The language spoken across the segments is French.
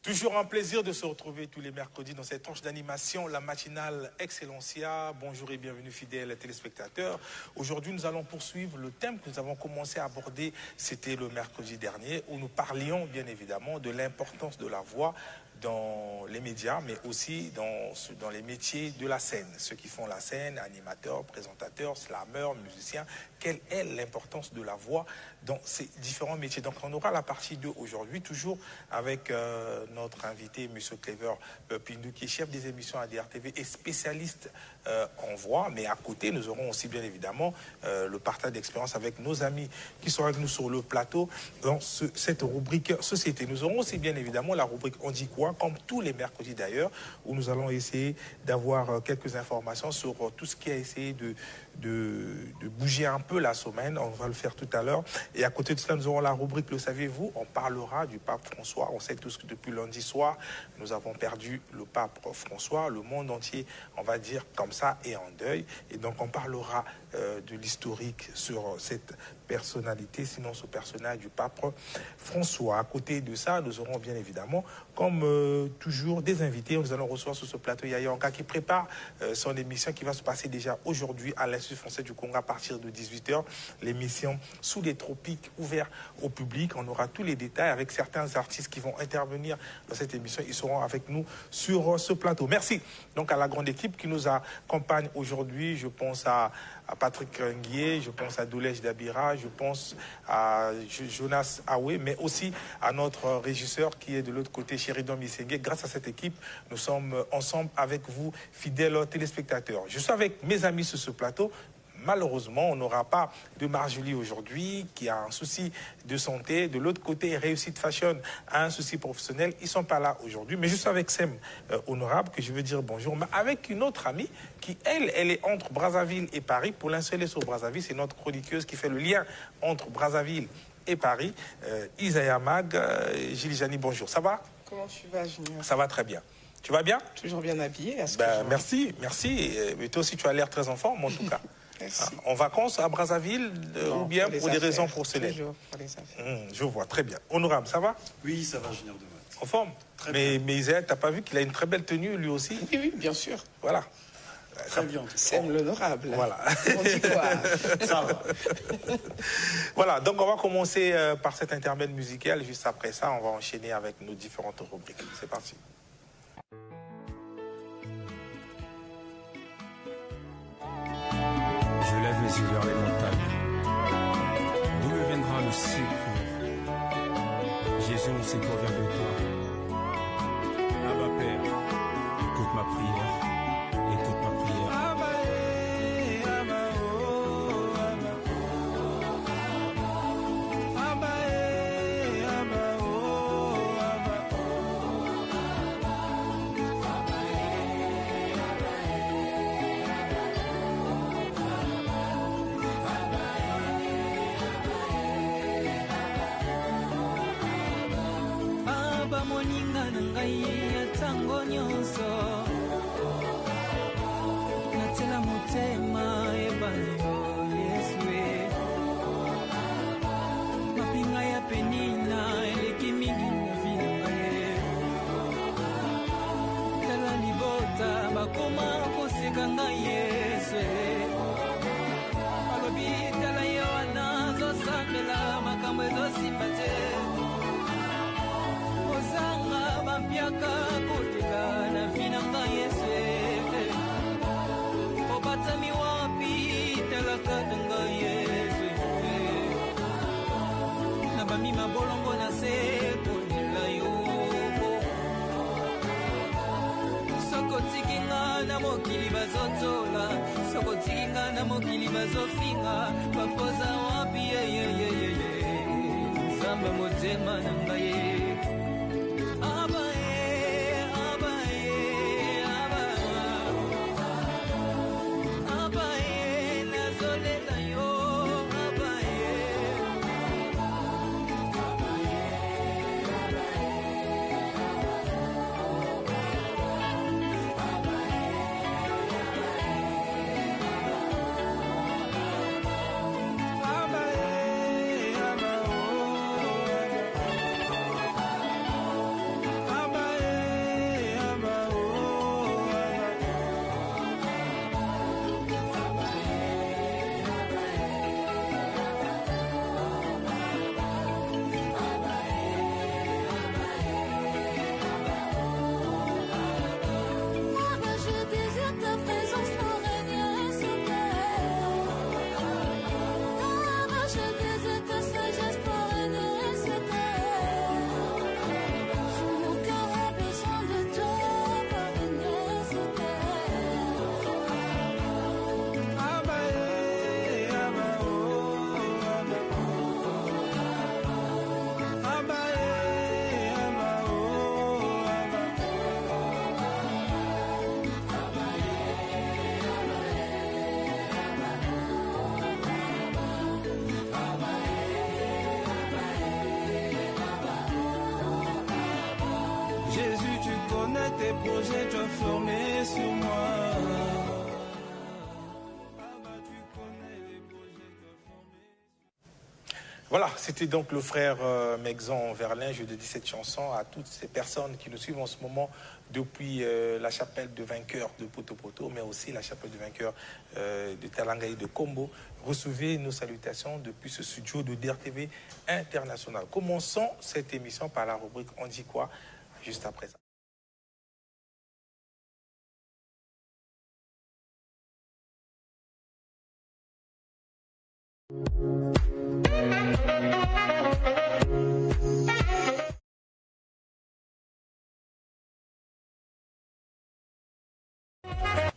Toujours un plaisir de se retrouver tous les mercredis dans cette tranche d'animation, la matinale Excellencia. Bonjour et bienvenue fidèles téléspectateurs. Aujourd'hui, nous allons poursuivre le thème que nous avons commencé à aborder, c'était le mercredi dernier, où nous parlions bien évidemment de l'importance de la voix dans les médias, mais aussi dans les métiers de la scène. Ceux qui font la scène, animateurs, présentateurs, slameurs, musiciens, quelle est l'importance de la voix dans ces différents métiers. Donc on aura la partie 2 aujourd'hui, toujours avec notre invité, M. Clever Pindou, qui est chef des émissions à DRTV et spécialiste en voix. Mais à côté, nous aurons aussi bien évidemment le partage d'expérience avec nos amis qui sont avec nous sur le plateau dans cette rubrique Société. Nous aurons aussi bien évidemment la rubrique On dit quoi, comme tous les mercredis d'ailleurs, où nous allons essayer d'avoir quelques informations sur tout ce qui a essayé de bouger un peu la semaine. On va le faire tout à l'heure. Et à côté de cela, nous aurons la rubrique Le saviez-vous. On parlera du pape François. On sait tous que depuis lundi soir, nous avons perdu le pape François. Le monde entier, on va dire comme ça, est en deuil. Et donc, on parlera de l'historique sur cette personnalité, sinon ce personnage du pape François. À côté de ça, nous aurons bien évidemment, comme toujours, des invités. Nous allons recevoir sur ce plateau Yaya Anka qui prépare son émission qui va se passer déjà aujourd'hui à l'Institut français du Congo à partir de 18h. L'émission Sous les tropiques, ouvert au public. On aura tous les détails avec certains artistes qui vont intervenir dans cette émission. Ils seront avec nous sur ce plateau. Merci donc à la grande équipe qui nous accompagne aujourd'hui. Je pense à Patrick Nguier, je pense à Doulej Dabira, je pense à Jonas Aoué, mais aussi à notre régisseur qui est de l'autre côté, Sheridan Missengue. Grâce à cette équipe, nous sommes ensemble avec vous, fidèles téléspectateurs. Je suis avec mes amis sur ce plateau. Malheureusement, on n'aura pas de Marjolie aujourd'hui, qui a un souci de santé. De l'autre côté, Réussite Fashion a un souci professionnel. Ils ne sont pas là aujourd'hui. Mais je suis avec Sem Honorable, que je veux dire bonjour, mais avec une autre amie qui, elle est entre Brazzaville et Paris. Pour l'instant, elle est sur Brazzaville. C'est notre chroniqueuse qui fait le lien entre Brazzaville et Paris. Isaiah Mag, Gilles Jani, bonjour. Ça va? Comment tu vas, Junior? Ça va très bien. Tu vas bien? Toujours bien habillé. Merci. Mais toi aussi, tu as l'air très en forme, en tout cas. En vacances à Brazzaville ou bien pour des raisons professionnelles? Toujours pour les affaires. Je vois, très bien. Honorable, ça va? Oui, ça va, Junior de Matt. En forme? Très bien. Mais Isaiah, t'as pas vu qu'il a une très belle tenue lui aussi? Oui, bien sûr. Voilà. Très bien. C'est l'honorable. Voilà. On dit quoi? Ça va. Voilà, donc on va commencer par cet intermède musical. Juste après ça, on va enchaîner avec nos différentes rubriques. C'est parti. Je lève les yeux vers les montagnes. D'où me viendra le secours? Jésus, mon secours vient de toi. Abba Père, écoute ma prière. Écoute ma prière. Abba, Abba, oh, Abba, Abba, Abba, oh, Abba, moninga na ngai ya tango nyonso natela motema ebana yo Yesue mapinga ya penina eleki mingi na vi na ngai tala libota bakoma koseka ngai Yesue balobi tala yo wana zosambela makambo ezosimba te ozanga bampiaka koteka na vinanga Yesu obatami wapi talaka nanga Yesu na bamima bolongo na se kolela yo soko tikinga na mokili bazotola soko tikinga na mokili bazofinga bapoza wapi nzambe motema na ngai Jésus, tu connais tes projets, tu as formé sur moi. Voilà, c'était donc le frère Mexan Verlin. Je dédie cette chanson à toutes ces personnes qui nous suivent en ce moment depuis la chapelle de vainqueurs de Poto, mais aussi la chapelle de vainqueurs de Talangaï de Combo. Recevez nos salutations depuis ce studio de DRTV International. Commençons cette émission par la rubrique On dit quoi juste après ça.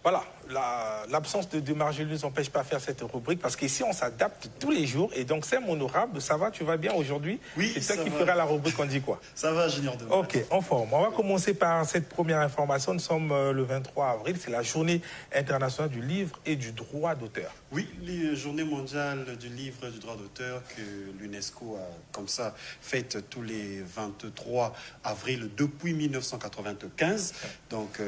Voilà, l'absence de Marjorie ne nous empêche pas de faire cette rubrique parce qu'ici on s'adapte tous les jours et donc c'est mon honorable. Ça va, tu vas bien aujourd'hui? Oui, c'est toi qui feras la rubrique On dit quoi? Ça va, Junior de Maths. Ok, en forme. On va commencer par cette première information. Nous sommes le 23 avril, c'est la journée internationale du livre et du droit d'auteur. Oui, la journée mondiale du livre et du droit d'auteur que l'UNESCO a comme ça faite tous les 23 avril depuis 1995. Donc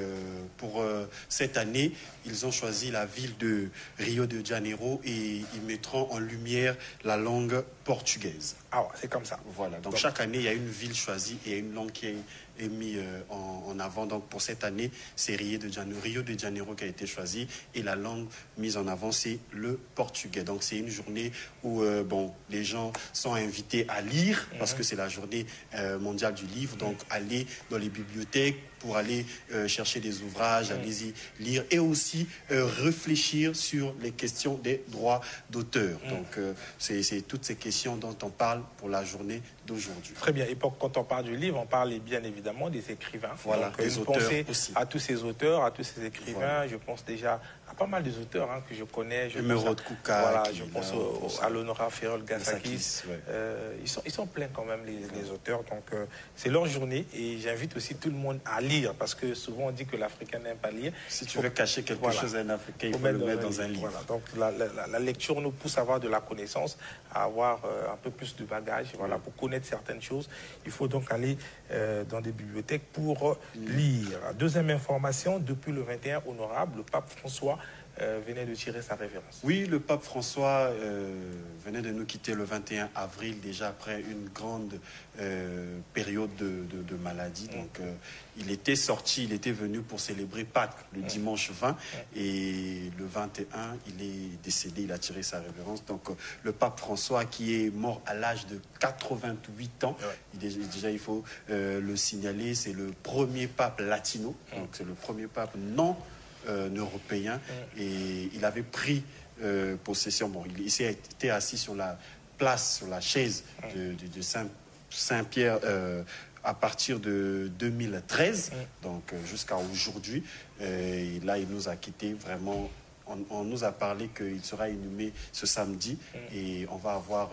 pour cette année, ils ont choisi la ville de Rio de Janeiro et ils mettront en lumière la langue portugaise. Ah ouais, c'est comme ça. Voilà, donc chaque année, il y a une ville choisie et une langue qui est mise en avant. Donc pour cette année, c'est Rio de Janeiro qui a été choisi et la langue mise en avant, c'est le portugais. Donc c'est une journée où bon, les gens sont invités à lire parce que c'est la journée mondiale du livre. Donc aller dans les bibliothèques pour aller chercher des ouvrages, aller y lire et aussi réfléchir sur les questions des droits d'auteur. Donc c'est toutes ces questions dont on parle pour la journée d'aujourd'hui. Très bien. Et quand on parle du livre, on parle bien évidemment des écrivains. Voilà, donc, des une auteurs pensée aussi. à tous ces auteurs, à tous ces écrivains. Voilà. Je pense déjà à pas mal des auteurs que je connais. Emeraude Kouka. Voilà, je pense à l'honorable Ferrol Gassakis. Ouais. Ils sont pleins quand même, les auteurs. Donc, c'est leur journée. Et j'invite aussi tout le monde à lire. Parce que souvent, on dit que l'Africain n'aime pas lire. Si tu veux cacher quelque chose à un Africain, il faut le mettre dans un livre. Voilà. Donc, la lecture nous pousse à avoir de la connaissance, à avoir un peu plus de bagages. Voilà, pour connaître certaines choses, il faut donc aller dans des bibliothèques pour lire. Deuxième information, depuis le 21 honorable, le pape François venait de tirer sa révérence. Oui, le pape François venait de nous quitter le 21 avril, déjà après une grande période de maladie. Donc, il était sorti, il était venu pour célébrer Pâques le dimanche 20 et le 21, il est décédé, il a tiré sa révérence. Donc, le pape François qui est mort à l'âge de 88 ans, déjà il faut le signaler, c'est le premier pape latino, donc c'est le premier pape non européen et il avait pris possession. Bon, il était assis sur la place, sur la chaise de Saint-Pierre à partir de 2013, donc jusqu'à aujourd'hui. Et là, il nous a quittés vraiment. On nous a parlé qu'il sera inhumé ce samedi et on va avoir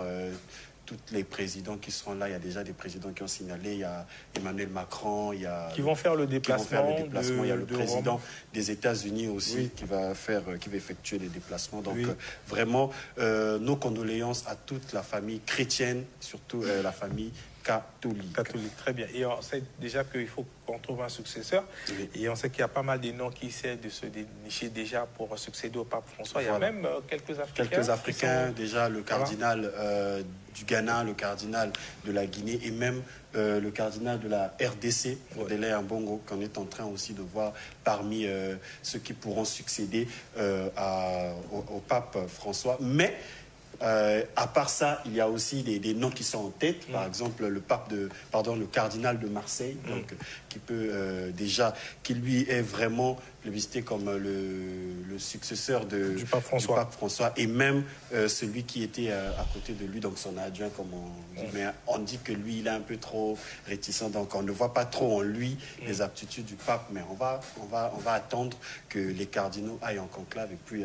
tous les présidents qui seront là. Il y a déjà des présidents qui ont signalé. Il y a Emmanuel Macron, il y a qui vont faire le déplacement. Il y a le président des États-Unis aussi qui va effectuer les déplacements. Donc vraiment, nos condoléances à toute la famille chrétienne, surtout la famille catholique. Très bien. Et on sait déjà qu'il faut qu'on trouve un successeur. Oui. Et on sait qu'il y a pas mal de noms qui essaient de se dénicher déjà pour succéder au pape François. Il y a même quelques Africains. Quelques Africains, déjà le cardinal du Ghana, le cardinal de la Guinée et même le cardinal de la RDC, Rodélé Mbongo, qu'on est en train aussi de voir parmi ceux qui pourront succéder au pape François. Mais à part ça, il y a aussi des noms qui sont en tête. Par exemple, le cardinal de Marseille, donc, qui peut qui lui est vraiment visité comme le successeur du pape François, et même celui qui était à côté de lui, donc son adjoint, comme on dit. Mais on dit que lui, il est un peu trop réticent, donc on ne voit pas trop en lui les aptitudes du pape. Mais on va attendre que les cardinaux aillent en conclave et puis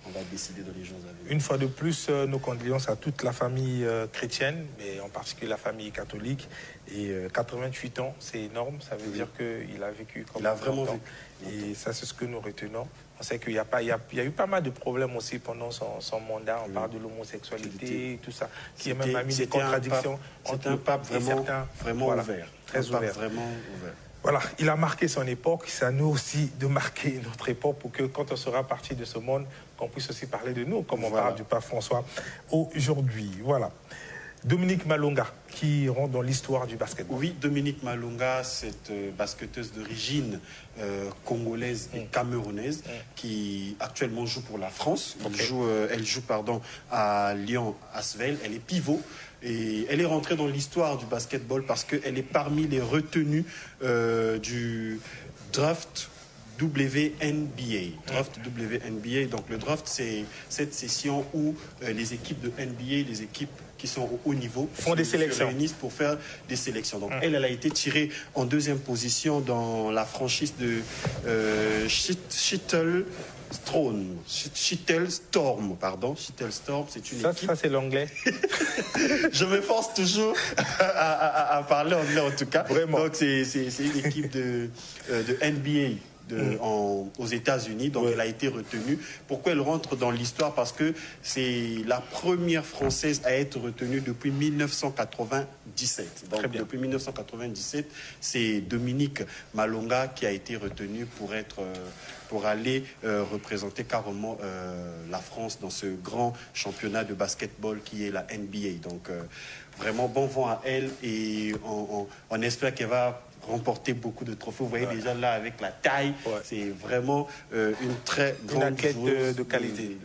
on va décider dans les jours à venir. Une fois de plus, nos condoléances à toute la famille chrétienne, mais en particulier la famille catholique. Et 88 ans, c'est énorme. Ça veut dire qu'il a vécu comme il a vraiment vécu. Et ça, c'est ce que nous retenons. On sait qu'il y a eu pas mal de problèmes aussi pendant son mandat. On parle de l'homosexualité, tout ça, qui a même mis des contradictions. C'est un pape vraiment voilà, ouvert. Très ouvert. Vraiment ouvert. Voilà, il a marqué son époque, c'est à nous aussi de marquer notre époque pour que quand on sera parti de ce monde, qu'on puisse aussi parler de nous, comme on parle du pape François aujourd'hui. Voilà. Dominique Malonga, qui rentre dans l'histoire du basketball. Oui, Dominique Malonga, cette basketteuse d'origine congolaise et camerounaise qui actuellement joue pour la France. Elle joue à Lyon Asvel. Elle est pivot. Et elle est rentrée dans l'histoire du basketball parce qu'elle est parmi les retenues du draft WNBA. Draft WNBA. Donc le draft, c'est cette session où les équipes de NBA, les équipes qui sont au haut niveau, font des sélections, se réunissent pour faire des sélections. Donc elle a été tirée en deuxième position dans la franchise de Shittle Storm, c'est une équipe. Ça c'est l'anglais. Je m'efforce toujours à parler anglais en tout cas. Vraiment. Donc c'est une équipe de NBA. Aux États-Unis, donc elle a été retenue. Pourquoi elle rentre dans l'histoire? Parce que c'est la première Française à être retenue depuis 1997. Donc depuis 1997, c'est Dominique Malonga qui a été retenue pour aller représenter carrément la France dans ce grand championnat de basketball qui est la NBA. Donc vraiment bon vent à elle et on espère qu'elle va remporter beaucoup de trophées. Vous voyez déjà là avec la taille, c'est vraiment une très grande athlète joueuse de qualité.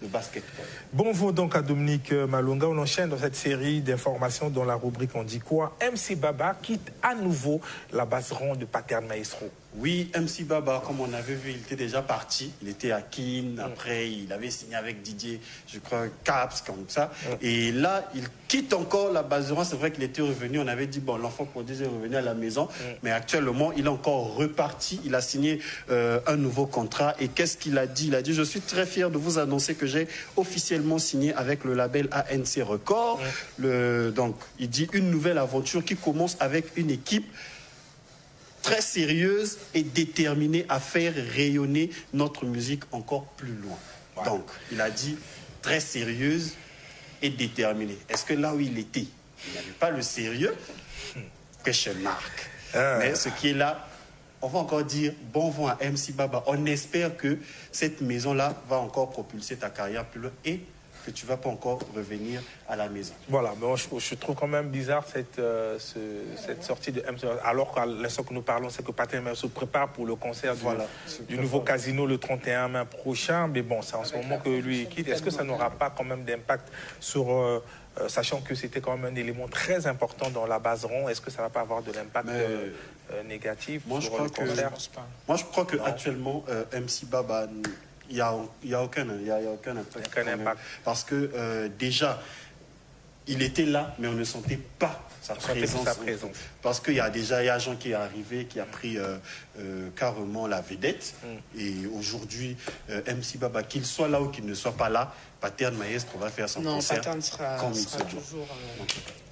De basketball. Bon vent donc à Dominique Malonga. On enchaîne dans cette série d'informations dans la rubrique On dit quoi. MC Baba quitte à nouveau la base ronde de Pattern Maestro. Oui, MC Baba, comme on avait vu, il était déjà parti. Il était à Keene. Après, il avait signé avec Didier, je crois, Caps, comme ça. Et là, il quitte encore la base ronde. C'est vrai qu'il était revenu. On avait dit, bon, l'enfant prodige est revenu à la maison. Mais actuellement, il est encore reparti. Il a signé un nouveau contrat. Et qu'est-ce qu'il a dit? Il a dit, je suis très fier de vous annoncer que j'ai officiellement signé avec le label ANC Records. Donc, il dit une nouvelle aventure qui commence avec une équipe très sérieuse et déterminée à faire rayonner notre musique encore plus loin. Ouais. Donc, il a dit très sérieuse et déterminée. Est-ce que là où il était, il n'y avait pas le sérieux? Question marque. Mais ce qui est là, on va encore dire bon vent à MC Baba. On espère que cette maison-là va encore propulser ta carrière plus loin et que tu ne vas pas encore revenir à la maison. Voilà, mais je trouve quand même bizarre cette sortie de MC. Alors qu'à l'instant que nous parlons, c'est que Pattern Maestro se prépare pour le concert du nouveau Casino le 31 mai prochain. Mais bon, c'est en ce moment que lui quitte. Est-ce que ça n'aura pas quand même d'impact sur... sachant que c'était quand même un élément très important dans la base ronde, est-ce que ça ne va pas avoir de l'impact négatif sur le concert? Moi, je crois qu'actuellement, MC Baba... Il n'y a aucun impact. Parce que déjà, il était là, mais on ne sentait pas sa présence. Parce qu'il y a déjà Jean qui est arrivé, qui a pris carrément la vedette. Et aujourd'hui, MC Baba, qu'il soit là ou qu'il ne soit pas là, Pattern Maestro va faire son concert. Pattern sera toujours...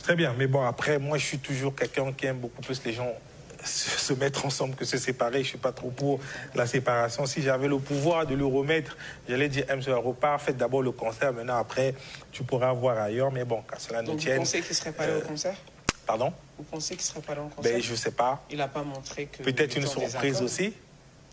Très bien, mais bon, après, moi, je suis toujours quelqu'un qui aime beaucoup plus les gens se mettre ensemble que se séparer. Je ne suis pas trop pour la séparation. Si j'avais le pouvoir de le remettre, j'allais dire MC repart, faites d'abord le concert, maintenant après tu pourras voir ailleurs, mais bon, qu'à cela ne tienne. Vous pensez qu'il ne serait pas là au concert? Pardon? Vous pensez qu'il ne serait pas là au concert? Je ne sais pas. Il n'a pas montré que... Peut-être une surprise aussi.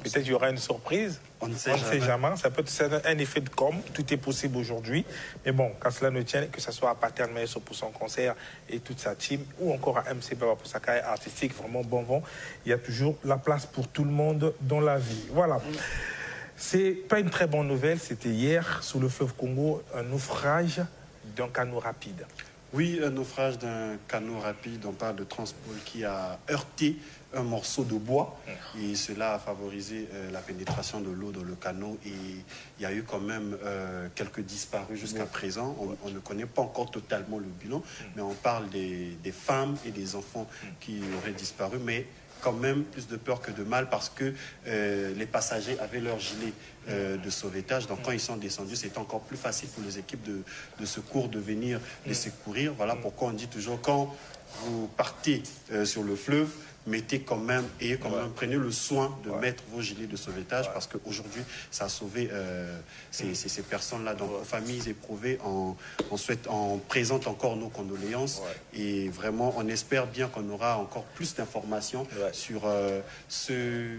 Peut-être qu'il y aura une surprise. On ne sait jamais. Ça peut être un effet de com. Tout est possible aujourd'hui. Mais bon, qu'à cela ne tienne, que ce soit à Pattern Maestro pour son concert et toute sa team, ou encore à MC Baba pour sa carrière artistique, vraiment bon vent. Il y a toujours la place pour tout le monde dans la vie. Voilà. C'est pas une très bonne nouvelle. C'était hier, sous le fleuve Congo, un naufrage d'un canot rapide. Oui, un naufrage d'un canot rapide. On parle de Transpol qui a heurté un morceau de bois et cela a favorisé la pénétration de l'eau dans le canot et il y a eu quand même quelques disparus jusqu'à présent. On ne connaît pas encore totalement le bilan, mais on parle des femmes et des enfants qui auraient disparu, mais quand même plus de peur que de mal parce que les passagers avaient leur gilet de sauvetage. Donc quand ils sont descendus, c'est encore plus facile pour les équipes de secours de venir les secourir. Voilà pourquoi on dit toujours quand vous partez sur le fleuve, prenez le soin de mettre vos gilets de sauvetage parce qu'aujourd'hui, ça a sauvé ces personnes-là. Donc, aux familles éprouvées, on présente encore nos condoléances et vraiment, on espère bien qu'on aura encore plus d'informations sur ceux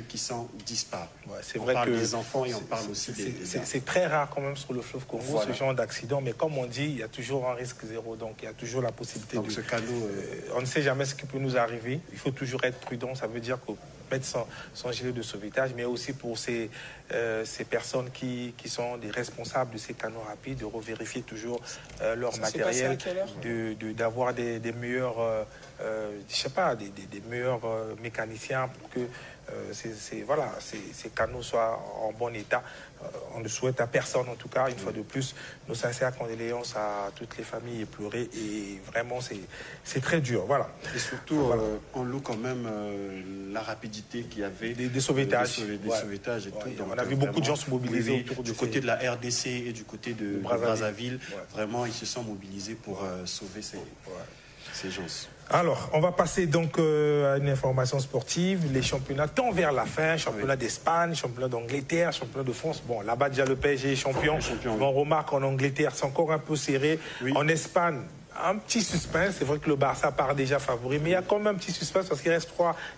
qui sont disparus. C'est on vrai parle que des enfants et on parle aussi des... C'est très rare quand même sur le fleuve Congo, ce genre d'accident, mais comme on dit, il y a toujours un risque zéro, donc il y a toujours la possibilité ce canot... on ne sait jamais ce qui peut nous arriver, il faut toujours être prudent, ça veut dire que mettre son gilet de sauvetage, mais aussi pour ces personnes qui sont des responsables de ces canaux rapides, de revérifier toujours leur matériel, d'avoir des meilleurs, je sais pas, des meilleurs mécaniciens pour que ces canaux soient en bon état. On ne souhaite à personne, en tout cas, une fois de plus, nos sincères condoléances à toutes les familles éplorées. Et vraiment, c'est très dur. Voilà. Et surtout, on loue quand même la rapidité qu'il y avait des sauvetages. Des sauvetages et tout. Donc, on a vu beaucoup de gens se mobiliser autour du côté de la RDC et du côté de Brazzaville. Vraiment, ils se sont mobilisés pour sauver ces gens. Alors, on va passer donc à une information sportive. Les championnats tendent vers la fin. Championnat d'Espagne, championnat d'Angleterre, championnat de France. Bon, là-bas, déjà, le PSG est champion. On remarque en Angleterre, c'est encore un peu serré. En Espagne, un petit suspense. C'est vrai que le Barça part déjà favori, mais il y a quand même un petit suspense parce qu'il reste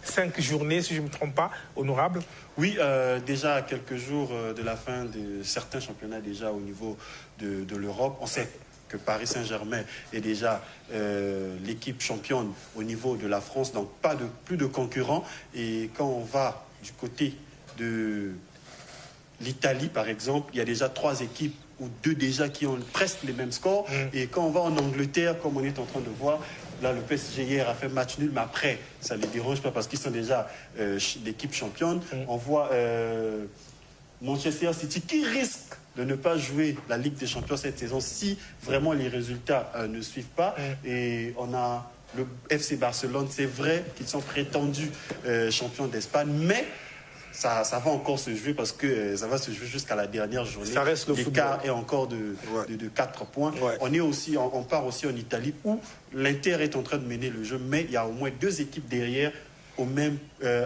3-5 journées, si je ne me trompe pas, honorable. Oui, déjà à quelques jours de la fin de certains championnats déjà au niveau de l'Europe. On sait que Paris Saint-Germain est déjà l'équipe championne au niveau de la France, donc plus de concurrents. Et quand on va du côté de l'Italie, par exemple, il y a déjà 3 équipes ou 2 déjà qui ont presque les mêmes scores. Et quand on va en Angleterre, comme on est en train de voir, là, le PSG hier a fait match nul, mais après, ça ne les dérange pas parce qu'ils sont déjà l'équipe championne. On voit Manchester City qui risque de ne pas jouer la Ligue des Champions cette saison si vraiment les résultats ne suivent pas. Et on a le FC Barcelone, c'est vrai qu'ils sont prétendus champions d'Espagne, mais ça va encore se jouer parce que ça va se jouer jusqu'à la dernière journée. Ça reste le football. L'écart est encore de 4 points. On part aussi en Italie où l'Inter est en train de mener le jeu, mais il y a au moins 2 équipes derrière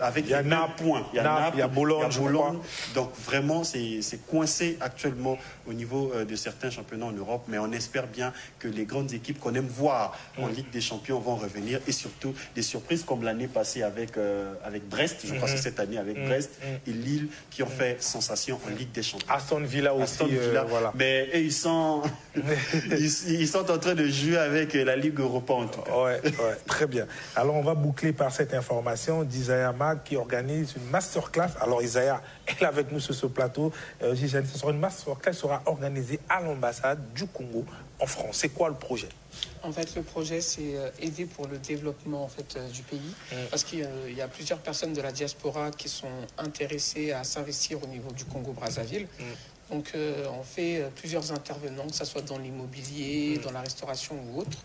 avec les mêmes points. Il y a Naples, il y a Bologne. Donc vraiment, c'est coincé actuellement au niveau de certains championnats en Europe. Mais on espère bien que les grandes équipes qu'on aime voir en Ligue des Champions vont revenir. Et surtout, des surprises comme l'année passée avec Brest. Je crois que c'est cette année avec Brest et Lille qui ont fait sensation en Ligue des Champions. Aston Villa aussi. Voilà. Mais eux, ils sont en train de jouer avec la Ligue Europa en tout cas. Ouais, très bien. Alors, on va boucler par cette information d'Isaiah Mag qui organise une masterclass. Alors Isaiah est avec nous sur ce plateau. Ce sera une masterclass qui sera organisée à l'ambassade du Congo en France. C'est quoi le projet? En fait, le projet, c'est aider pour le développement du pays. Parce qu'il y a plusieurs personnes de la diaspora qui sont intéressées à s'investir au niveau du Congo-Brazzaville. Donc, on fait plusieurs intervenants, que ce soit dans l'immobilier, dans la restauration ou autre.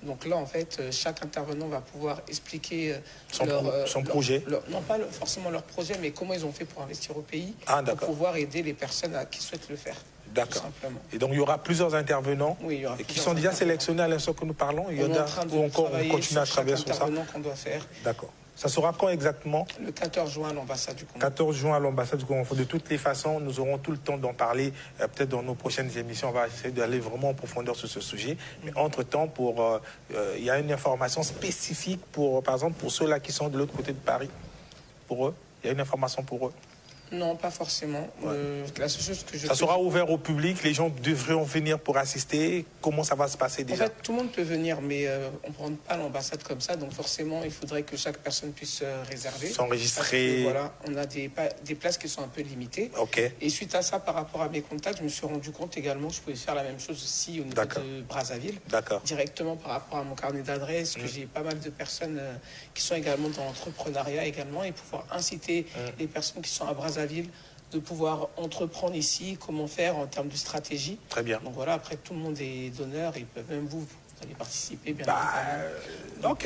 Donc là, en fait, chaque intervenant va pouvoir expliquer son projet. Non pas forcément leur projet, mais comment ils ont fait pour investir au pays, pour pouvoir aider les personnes qui souhaitent le faire. D'accord. Et donc, il y aura plusieurs intervenants qui sont déjà sélectionnés à l'instant que nous parlons. Il y en a ou encore on continue à travailler sur ça. Qu'on doit faire. D'accord. Ça sera quand exactement? Le 14 juin à l'ambassade du Congo. 14 juin à l'ambassade du Congo. De toutes les façons, nous aurons tout le temps d'en parler. Peut-être dans nos prochaines émissions, on va essayer d'aller vraiment en profondeur sur ce sujet. Mais entre-temps, il y a une information spécifique, par exemple, pour ceux-là qui sont de l'autre côté de Paris. Pour eux, il y a une information pour eux? Non, pas forcément. La seule chose que ça sera ouvert au public, les gens devront venir pour assister. Comment ça va se passer déjà? En fait, tout le monde peut venir, mais on ne prend pas l'ambassade comme ça. Donc forcément, il faudrait que chaque personne puisse réserver. S'enregistrer. Voilà, on a des places qui sont un peu limitées. Et suite à ça, par rapport à mes contacts, je me suis rendu compte également que je pouvais faire la même chose aussi au niveau de Brazzaville. Directement par rapport à mon carnet d'adresse, que j'ai pas mal de personnes qui sont également dans l'entrepreneuriat également, et pouvoir inciter les personnes qui sont à Brazzaville de pouvoir entreprendre ici, comment faire en termes de stratégie. Très bien. Donc voilà, après tout le monde est donneur, ils peuvent même vous allez participer, bien évidemment.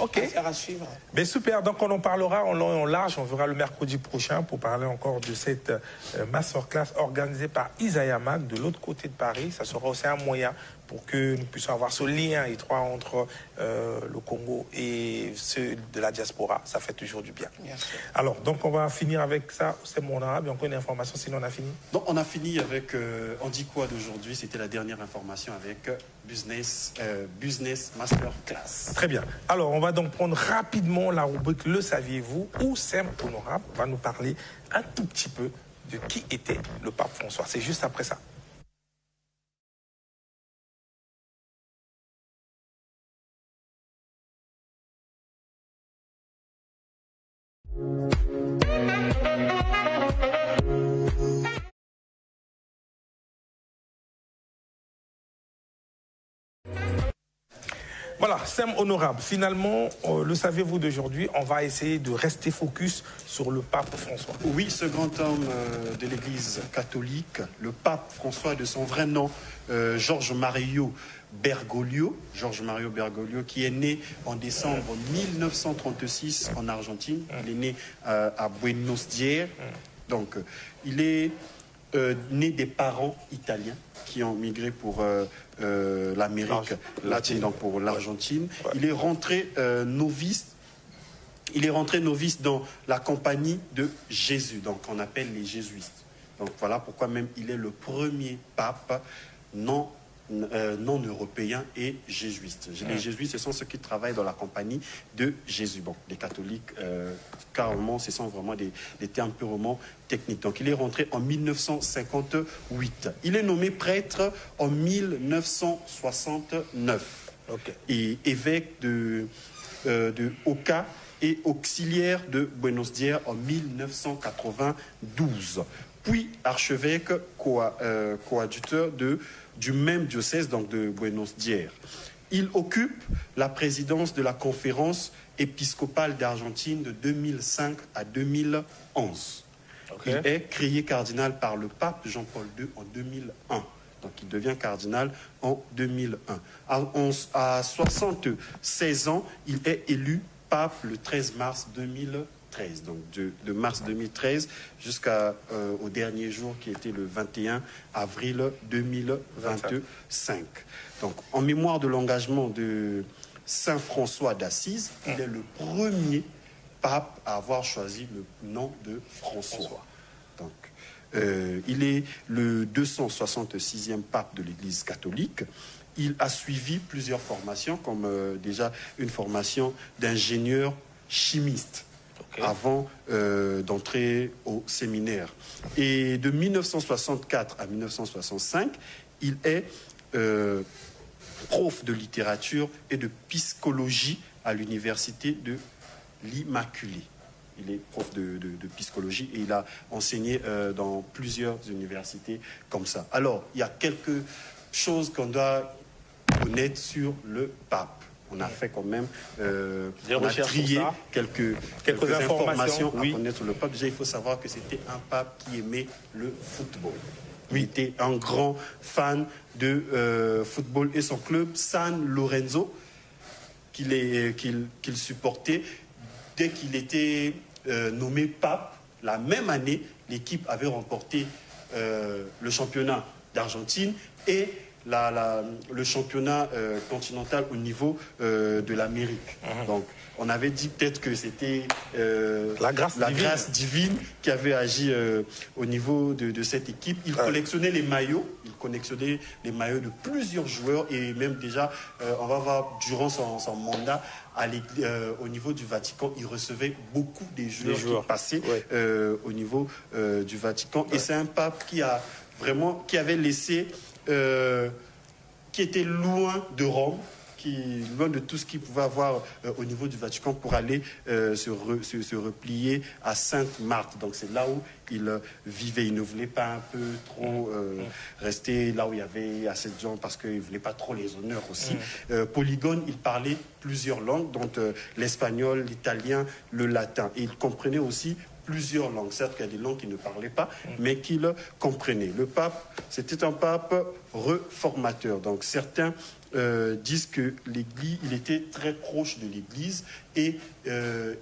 Ok. Affaire à suivre. Mais super, donc on en parlera en long et en large, on verra le mercredi prochain pour parler encore de cette masterclass organisée par Isaiah Mac de l'autre côté de Paris. Ça sera aussi un moyen pour que nous puissions avoir ce lien étroit entre le Congo et ceux de la diaspora. Ça fait toujours du bien. Bien sûr. Alors, donc on va finir avec ça. C'est mon arabe. Il y a encore une information, sinon on a fini. Donc on a fini avec On dit quoi d'aujourd'hui. C'était la dernière information avec Business Masterclass. Très bien. Alors, on va donc prendre rapidement la rubrique Le saviez-vous où Sem Honorable va nous parler un tout petit peu de qui était le pape François. C'est juste après ça. Voilà, Sem Honorable. Finalement, le savez-vous d'aujourd'hui, on va essayer de rester focus sur le pape François. Oui, ce grand homme de l'Église catholique, le pape François, de son vrai nom, Georges Mario Bergoglio, qui est né en décembre 1936 en Argentine. Il est né à Buenos Aires. Donc, il est né des parents italiens qui ont migré pour l'Amérique latine, donc pour l'Argentine. Ouais. Il est rentré novice. Il est rentré novice dans la compagnie de Jésus, donc on appelle les jésuites. Donc voilà pourquoi même il est le premier pape non européen et jésuite. Les jésuites, ce sont ceux qui travaillent dans la compagnie de Jésus. Bon, les catholiques, carrément, ce sont vraiment des termes purement techniques. Donc, il est rentré en 1958. Il est nommé prêtre en 1969. Okay. Et évêque de Oca et auxiliaire de Buenos Aires en 1992. Puis archevêque coadjuteur du même diocèse, donc de Buenos Aires. Il occupe la présidence de la conférence épiscopale d'Argentine de 2005 à 2011. Okay. Il est créé cardinal par le pape Jean-Paul II en 2001. Donc il devient cardinal en 2001. À 76 ans, il est élu pape le 13 mars 2013. Donc de mars 2013 jusqu'au dernier jour qui était le 21 avril 2025. Donc en mémoire de l'engagement de Saint François d'Assise, il est le premier pape à avoir choisi le nom de François. Donc il est le 266e pape de l'Église catholique. Il a suivi plusieurs formations, comme déjà une formation d'ingénieur chimiste. Okay. Avant d'entrer au séminaire. Et de 1964 à 1965, il est prof de littérature et de psychologie à l'université de l'Immaculée. Il est prof de psychologie et il a enseigné dans plusieurs universités comme ça. Alors, il y a quelque chose qu'on doit connaître sur le pape. On a fait quand même, on a trié quelques informations à connaître sur le pape. Déjà, il faut savoir que c'était un pape qui aimait le football. Il était un grand fan de football et son club, San Lorenzo, qu'il supportait. Dès qu'il était nommé pape, la même année, l'équipe avait remporté le championnat d'Argentine et le championnat continental au niveau de l'Amérique. Donc, on avait dit peut-être que c'était la grâce divine qui avait agi au niveau de cette équipe. Il collectionnait les maillots. Il collectionnait les maillots de plusieurs joueurs et même déjà, on va voir durant son mandat au niveau du Vatican, il recevait beaucoup des joueurs qui passaient au niveau du Vatican. Et c'est un pape qui avait laissé qui était loin de Rome, loin de tout ce qu'il pouvait avoir au niveau du Vatican pour aller se replier à Sainte-Marthe. Donc c'est là où il vivait. Il ne voulait pas un peu trop rester là où il y avait assez de gens parce qu'il ne voulait pas trop les honneurs aussi. Polygone, il parlait plusieurs langues, dont l'espagnol, l'italien, le latin. Et il comprenait aussi plusieurs langues. Certes, il y a des langues qu'il ne parlait pas, mais qu'il comprenait. Le pape, c'était un pape reformateur. Donc certains disent que l'Église, il était très proche de l'Église et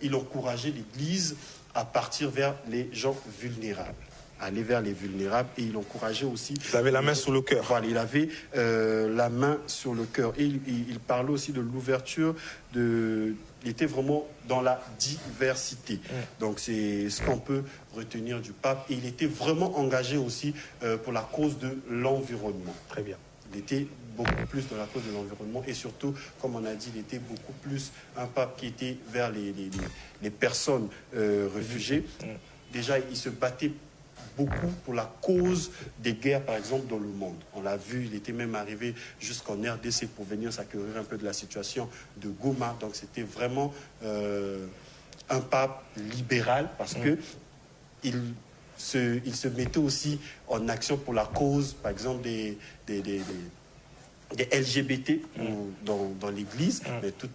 il encourageait l'Église à partir vers les gens vulnérables. Aller vers les vulnérables, et il encourageait aussi... Il avait la main sur le cœur. Voilà, il avait la main sur le cœur. Et il parlait aussi de l'ouverture de... Il était vraiment dans la diversité. Donc c'est ce qu'on peut retenir du pape. Et il était vraiment engagé aussi pour la cause de l'environnement. Très bien. Il était beaucoup plus dans la cause de l'environnement et surtout, comme on a dit, il était beaucoup plus un pape qui était vers les personnes réfugiées. Déjà, il se battait beaucoup pour la cause des guerres, par exemple, dans le monde. On l'a vu, il était même arrivé jusqu'en RDC pour venir s'acquérir un peu de la situation de Goma. Donc c'était vraiment un pape libéral parce que il se mettait aussi en action pour la cause, par exemple, des LGBT dans l'Église, mais tout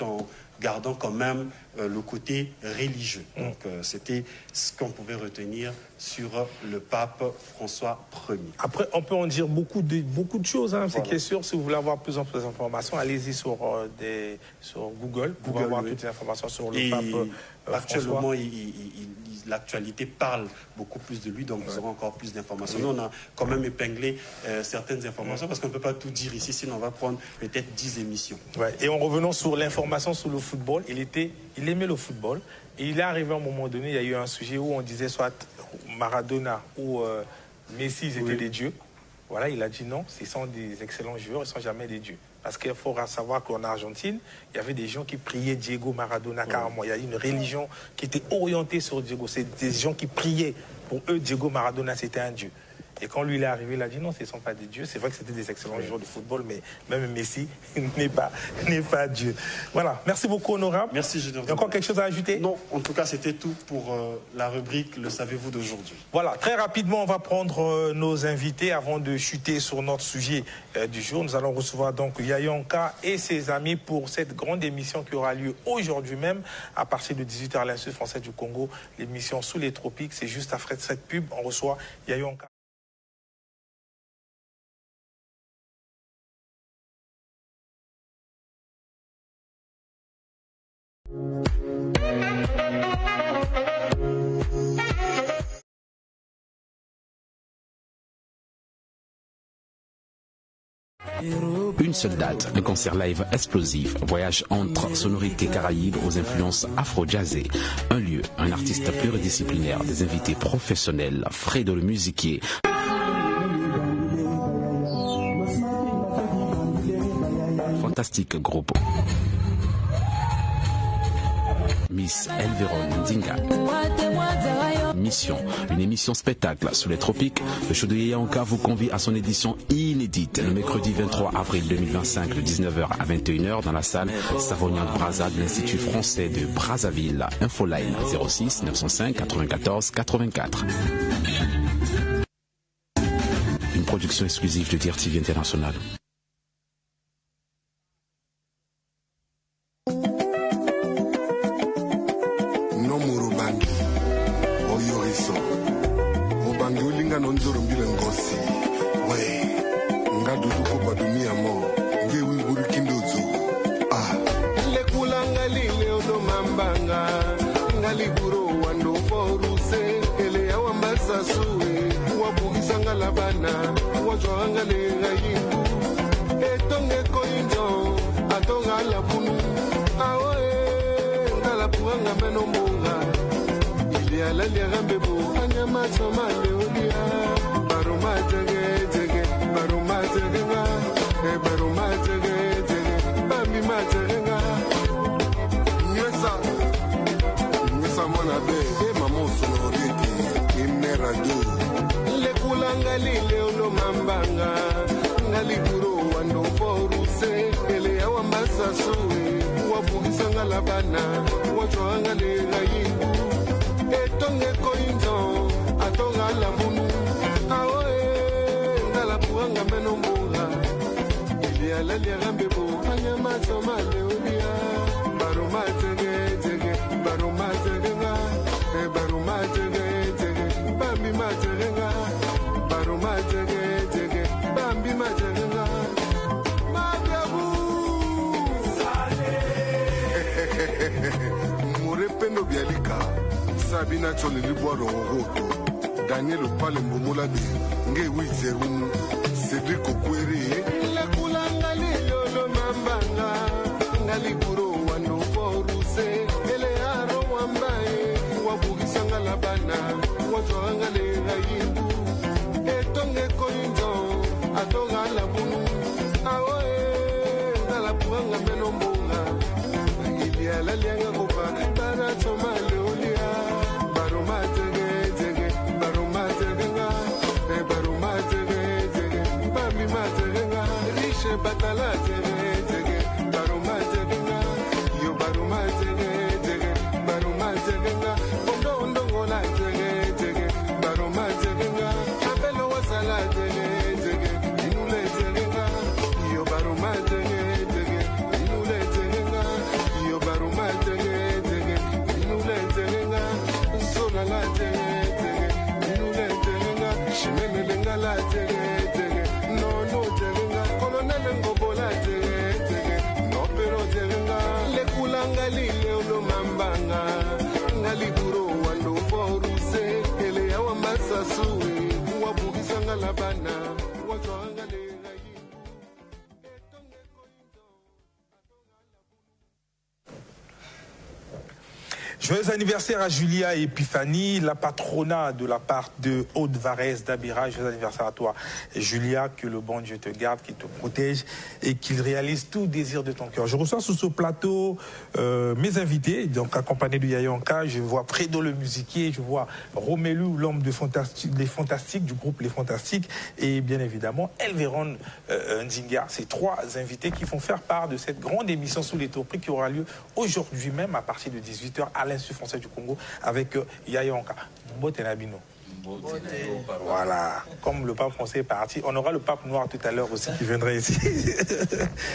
en gardant quand même le côté religieux. Donc c'était ce qu'on pouvait retenir sur le pape François Ier. Après, on peut en dire beaucoup de choses. Hein. C'est qui sûr, si vous voulez avoir plus d'informations, allez-y sur Google pour avoir toutes les informations sur le pape actuellement, l'actualité parle beaucoup plus de lui, donc vous aurez encore plus d'informations. Nous, on a quand même épinglé certaines informations parce qu'on ne peut pas tout dire ici, sinon on va prendre peut-être 10 émissions. Ouais. Et en revenant sur l'information sur le football, il aimait le football. Et il est arrivé à un moment donné, il y a eu un sujet où on disait soit Maradona ou Messi, ils étaient des dieux. Voilà, il a dit non, ce sont des excellents joueurs, ils ne sont jamais des dieux. Parce qu'il faut savoir qu'en Argentine, il y avait des gens qui priaient Diego Maradona carrément. Il y a une religion qui était orientée sur Diego. C'est des gens qui priaient. Pour eux, Diego Maradona, c'était un dieu. Et quand lui il est arrivé, il a dit non, ce ne sont pas des dieux. C'est vrai que c'était des excellents joueurs de football, mais même Messi n'est pas Dieu. Voilà. Merci beaucoup, honorable. Merci, Junior. Il y a encore quelque chose à ajouter? Non, en tout cas, c'était tout pour la rubrique Le savez-vous d'aujourd'hui. Voilà. Très rapidement, on va prendre nos invités avant de chuter sur notre sujet du jour. Nous allons recevoir donc Yayonka et ses amis pour cette grande émission qui aura lieu aujourd'hui même à partir de 18h à l'Institut français du Congo. L'émission Sous les tropiques, c'est juste après cette pub. On reçoit Yayonka. Une seule date, un concert live explosif, voyage entre sonorités caraïbes aux influences afro-jazzées. Un lieu, un artiste pluridisciplinaire, des invités professionnels, Fredo le musiquier. Fantastique groupe. Miss Elveron Ndinga. Mission, une émission spectacle sous les tropiques. Le show de Yayonka vous convie à son édition inédite le mercredi 23 avril 2025 de 19h à 21h dans la salle Savognin de Brazza de l'Institut français de Brazzaville. Infoline 06 905 94 84. Une production exclusive de DRTV International. Murependo bialika Sabina Chole Liboiro Roto Daniel Opale Mbomolabi Nge Wizerum Cedric Okwere La Kulanga Lilo Mambanga Ngaliburo Wando Foruse Elearo Wambae Wabugisa Labana Wajwanga Lega Yimbu Etonge Koinjo Atonga Labunu Aoe Nalapuanga Menombunga Ilia La Lianga Kopa Para Toma Leolia Baroma Tege Tege Baroma Tegenga Baroma Tege Tege Bami Mategenga Riche Batala Tege Tege Baroma Tegenga Yo Baroma Tege Tege Baroma Tegenga Ondo Ondo Ngola Tege Tege Baroma Tegenga Apelo Wasala Tege Tege Inule Tegenga Yo Baroma Tege Tege Inule Tegenga Yo Baroma Tege Tege Inule Tegenga Sola La Tege Tege Inule Tegenga Shimeme Lenga La Tege Tege No No Tegenga Colonel Ngobola Tege Tege No Pero Tegenga Le Kulanga Lile Ulo Mambanga Ngaliburo Wando Foruse Ele Yawa Masasui Wabugisa Ngalabana Wajwanga Lega Yimbu Etonge Koinjo Joyeux anniversaire à Julia Epiphanie, la patronat de la part de Aude Varese d'Abira. Joyeux anniversaire à toi, Julia, que le bon Dieu te garde, qu'il te protège et qu'il réalise tout désir de ton cœur. Je reçois sur ce plateau mes invités, donc accompagnés de Yayanka. Je vois Fredo le musiquier, je vois Romelu, l'homme des Fantastiques, du groupe Les Fantastiques, et bien évidemment Elveron Ndinga. Ces trois invités qui font faire part de cette grande émission sous les Tourpris qui aura lieu aujourd'hui même à partir de 18h à l'Institut français du Congo avec Yayanka. Mbote Nabino. Voilà, comme le pape français est parti, on aura le pape noir tout à l'heure aussi qui viendra ici.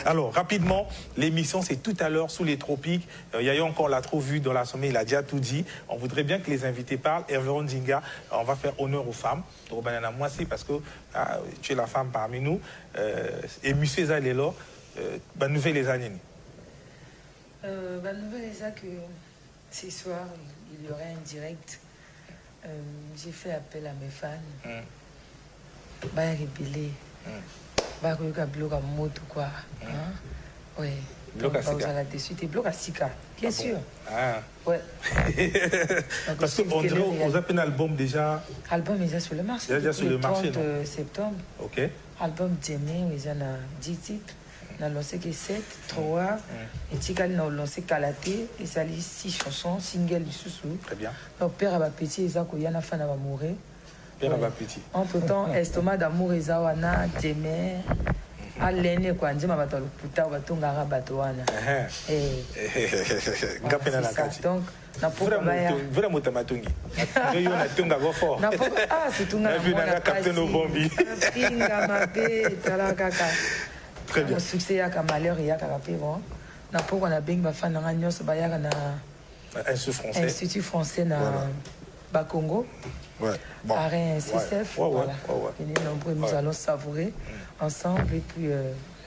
Alors, rapidement, l'émission c'est tout à l'heure sous les tropiques. Yayanka, on l'a trop vu dans la sommet, il a déjà tout dit. On voudrait bien que les invités parlent. Elveron Ndinga, on va faire honneur aux femmes. Moi aussi, parce que tu es la femme parmi nous. Et monsieur Zalelo, bonne nouvelle les années. Bonne nouvelle est que ce soir, il y aurait un direct. J'ai fait appel à mes fans. Bah, rébellé. Bah, bloc à moto quoi. Ouais. Bloc à Sika. Dessus, t'es bloc à Sika, bien sûr. Ah. Ouais. Parce qu'on dirait aux appels album déjà. Album déjà sur le marché. Déjà sur le marché. Le 30 septembre. Ok. Album Djemé, ils en a 10 titres. On a lancé que 7, 3, et Tikal a lancé Kalaté, et ça a 6 chansons, single du Soussou. Très bien. Donc, Père Abapetit, Eza Koyana Fan Abamouре. Père Abapetit. Entre-temps, Estomac d'amour, Eza Wana, Djemé, Alene, quoi, Ndjema Batalo Puta, Batongara Batoana. Gapena Nakati. Donc, vraiment Tamatungi. Ah, c'est tout. Très bien. Succès à malheur et à Carapéron. Na pourquoi on a bien fait un agneau sur Institut français na Bakongo. Ouais. Bon. Arrêt CCF. Voilà. Nous allons savourer ensemble et puis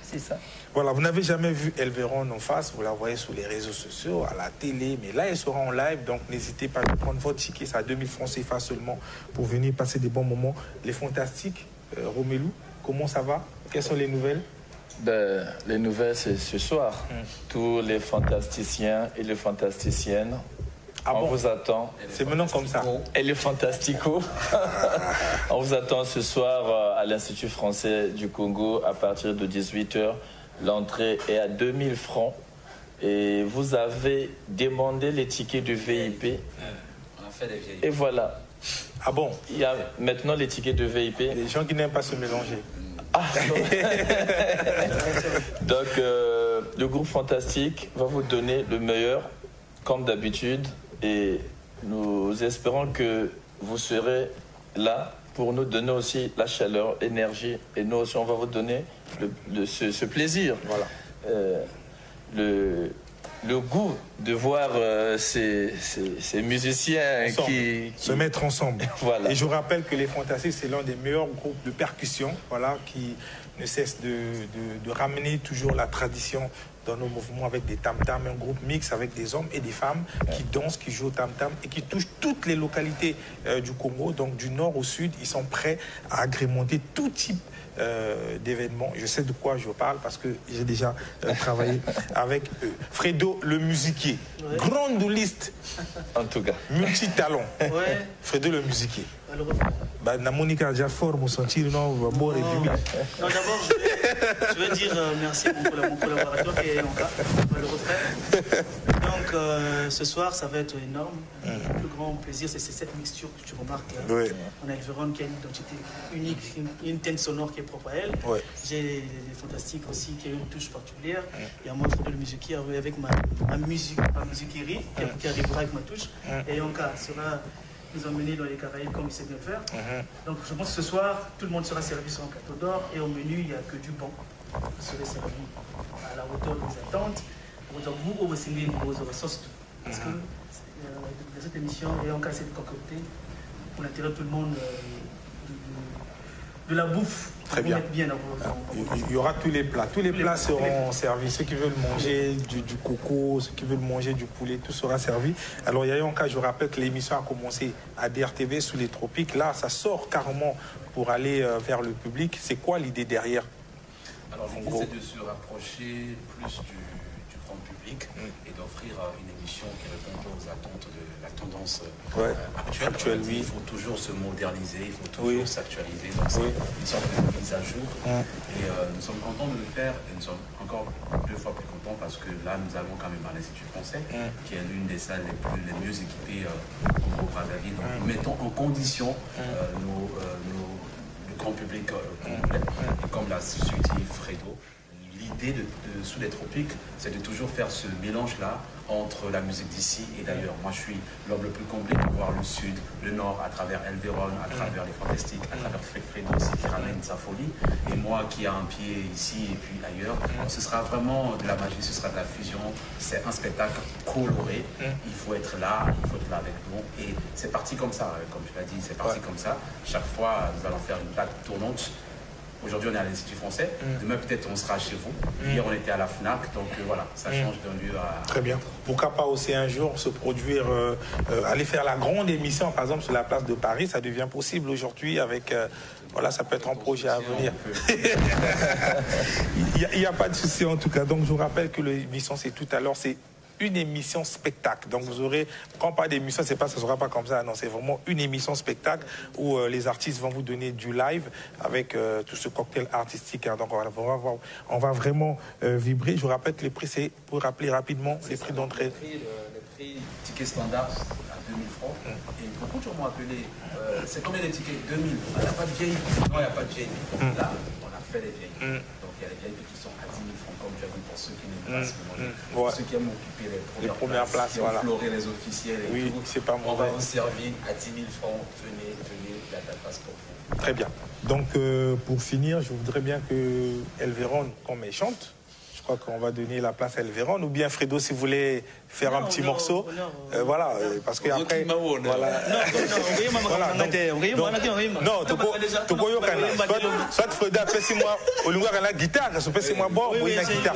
c'est ça. Voilà, vous n'avez jamais vu Elveron en face, vous la voyez sur les réseaux sociaux, à la télé, mais là elle sera en live, donc n'hésitez pas à prendre votre ticket, c'est à 2000 francs CFA seulement pour venir passer des bons moments. Les Fantastiques, Romelu, comment ça va? Quelles sont les nouvelles? Les nouvelles, c'est ce soir. Tous les fantasticiens et les fantasticiennes, on vous attend. C'est maintenant comme ça. Et les fantasticos. On vous attend ce soir à l'Institut français du Congo à partir de 18h. L'entrée est à 2000 francs. Et vous avez demandé les tickets de VIP. On a fait des vieilles. Et voilà. Ah bon? Il y a maintenant les tickets de VIP. Les gens qui n'aiment pas se mélanger. Ah, donc, le groupe Fantastique va vous donner le meilleur, comme d'habitude. Et nous espérons que vous serez là pour nous donner aussi la chaleur, l'énergie. Et nous aussi, on va vous donner ce plaisir. Voilà. le goût de voir ces musiciens qui se mettre ensemble. Voilà. Et je rappelle que les Fantastiques, c'est l'un des meilleurs groupes de percussion, voilà, qui ne cesse de ramener toujours la tradition dans nos mouvements avec des tam-tams, un groupe mixte avec des hommes et des femmes qui dansent, qui jouent au tam-tam et qui touchent toutes les localités du Congo, donc du nord au sud. Ils sont prêts à agrémenter tout type d'événements. Je sais de quoi je parle parce que j'ai déjà travaillé avec eux. Fredo le musiquier, grande liste, en tout cas, multi-talent. Fredo le musiquier. Na Monica déjà fort mon sentir non bon et non, d'abord je vais dire merci à mon collaborateur qui est en cas le refrain. Donc ce soir ça va être énorme. Le plus grand plaisir c'est cette mixture que tu remarques là. On a Elveron qui a une identité unique, une teinte sonore qui est propre à elle. J'ai les Fantastiques aussi qui a une touche particulière. Il y a moi Fredo le musiquier avec ma musiquerie qui arrivera avec ma touche. Et en cas sera nous emmener dans les Caraïbes comme il sait bien faire. Donc je pense que ce soir, tout le monde sera servi sur un plateau d'or et au menu, il n'y a que du bon. Vous serez servi à la hauteur des attentes. Vous, au Wessingé, vous ressources tout. Parce que dans cette émission, et en cas c'est concocté pour l'intérêt de tout le monde de la bouffe. Très bien. Il y aura tous les plats. Tous les plats seront servis. Ceux qui veulent manger du coco, ceux qui veulent manger du poulet, tout sera servi. Alors, il y a eu un cas, je rappelle que l'émission a commencé à DRTV sous les tropiques. Là, ça sort carrément pour aller vers le public. C'est quoi l'idée derrière? Alors, l'idée, c'est de se rapprocher plus du grand public et d'offrir une émission qui répond aux attentes de la tendance actuelle. Il faut toujours se moderniser, il faut toujours s'actualiser. Donc, c'est une sorte de mise à jour. Et nous sommes contents de le faire et nous sommes encore 2 fois plus contents parce que là, nous allons quand même à l'Institut français, qui est l'une des salles les mieux équipées au Brazzaville. Donc, nous mettons en condition le grand public congolais. Et comme l'a suggéré Fredo, l'idée de Sous les Tropiques, c'est de toujours faire ce mélange-là entre la musique d'ici et d'ailleurs. Moi, je suis l'homme le plus comblé de voir le sud, le nord, à travers Elveron, à travers les Fantastiques, à travers Fredo aussi qui ramène sa folie. Et moi qui a un pied ici et puis ailleurs. Donc, ce sera vraiment de la magie, ce sera de la fusion. C'est un spectacle coloré. Il faut être là avec nous. Et c'est parti comme ça, comme tu l'as dit, c'est parti comme ça. Chaque fois, nous allons faire une plaque tournante. Aujourd'hui, on est à l'Institut français. Demain, peut-être, on sera chez vous. Hier, on était à la FNAC. Donc, voilà, ça change d'un lieu à... Très bien. Pourquoi pas aussi un jour se produire, aller faire la grande émission, par exemple, sur la place de Paris. Ça devient possible aujourd'hui avec... voilà, ça peut être un projet à venir. Il n'y a pas de souci, en tout cas. Donc, je vous rappelle que l'émission, c'est tout à l'heure. C'est une émission spectacle. Donc vous aurez, quand on parle d'émission, c'est pas, ça ne sera pas comme ça, non, c'est vraiment une émission spectacle où les artistes vont vous donner du live avec tout ce cocktail artistique. Hein. Donc on va vraiment vibrer. Je vous rappelle que les prix, c'est, pour rappeler rapidement, les prix d'entrée. Le prix ticket standard à 2000 francs. Et beaucoup de gens m'ont appelé, c'est combien les tickets? 2000. Il n'y a pas de vieilles. Non, il n'y a pas de vieilles. Là, on a fait les vieilles. Donc il y a les vieilles qui sont à 10 000 francs, comme tu as dit, pour ceux qui n'aiment pas ce moment. Pour ceux qui aiment occuper les premières places, qui ont floré les officiels et tout. C'est pas mauvais. On va vous servir à 10 000 francs. Venez, la passe pour vous. Très bien. Donc pour finir, je voudrais bien que Elveron, comme elle chante, je crois qu'on va donner la place à Elveron, ou bien Fredo, si vous voulez faire un petit morceau. Voilà, parce qu'après... Voilà. Non, soit Fredo a fait moi, au Lunga, la guitare, ça fait moi bon, oui, la guitare.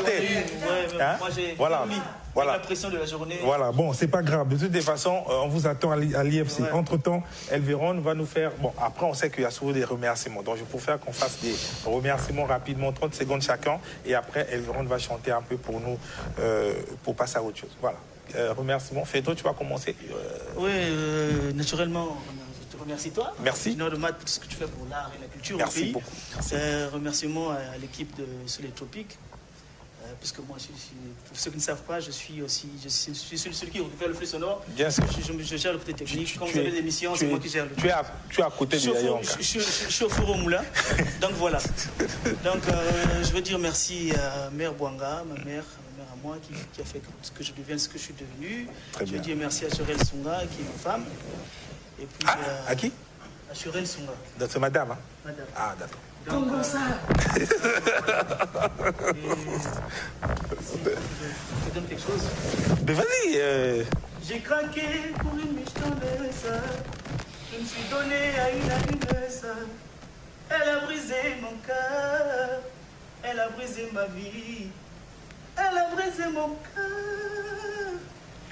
Voilà. Voilà. La pression de la journée. Voilà, bon, c'est pas grave. De toutes les façons, on vous attend à l'IFC. Entre-temps, Elveron va nous faire... Bon, après, on sait qu'il y a souvent des remerciements. Donc, je préfère qu'on fasse des remerciements rapidement, 30 secondes chacun. Et après, Elveron va chanter un peu pour nous, pour passer à autre chose. Voilà. Remerciements. Fredo, tu vas commencer. Oui, naturellement, je te remercie toi. Merci. Pour tout ce que tu fais pour l'art et la culture au pays. Beaucoup. Remerciements à l'équipe de Sous les Tropiques. Parce que moi, pour ceux qui ne savent pas, je suis celui qui récupère le flux sonore. Bien sûr. Je gère le côté technique. Quand vous avez des émissions, c'est moi qui gère le tu es à côté de Yayonka. Je suis au four au moulin. Donc voilà. Donc je veux dire merci à Mère Bouanga, ma mère à moi, qui a fait que je devienne ce que je suis devenu. Je veux dire merci à Chorel Sunga, qui est une femme. Et puis, à qui? À Chorel Sunga. C'est madame, hein? Madame. Ah, d'accord. Donc, ça. Je donne quelque chose. J'ai craqué pour une michetonneuse. Je me suis donné à une allumeuse. Elle a brisé mon cœur. Elle a brisé ma vie. Elle a brisé mon cœur.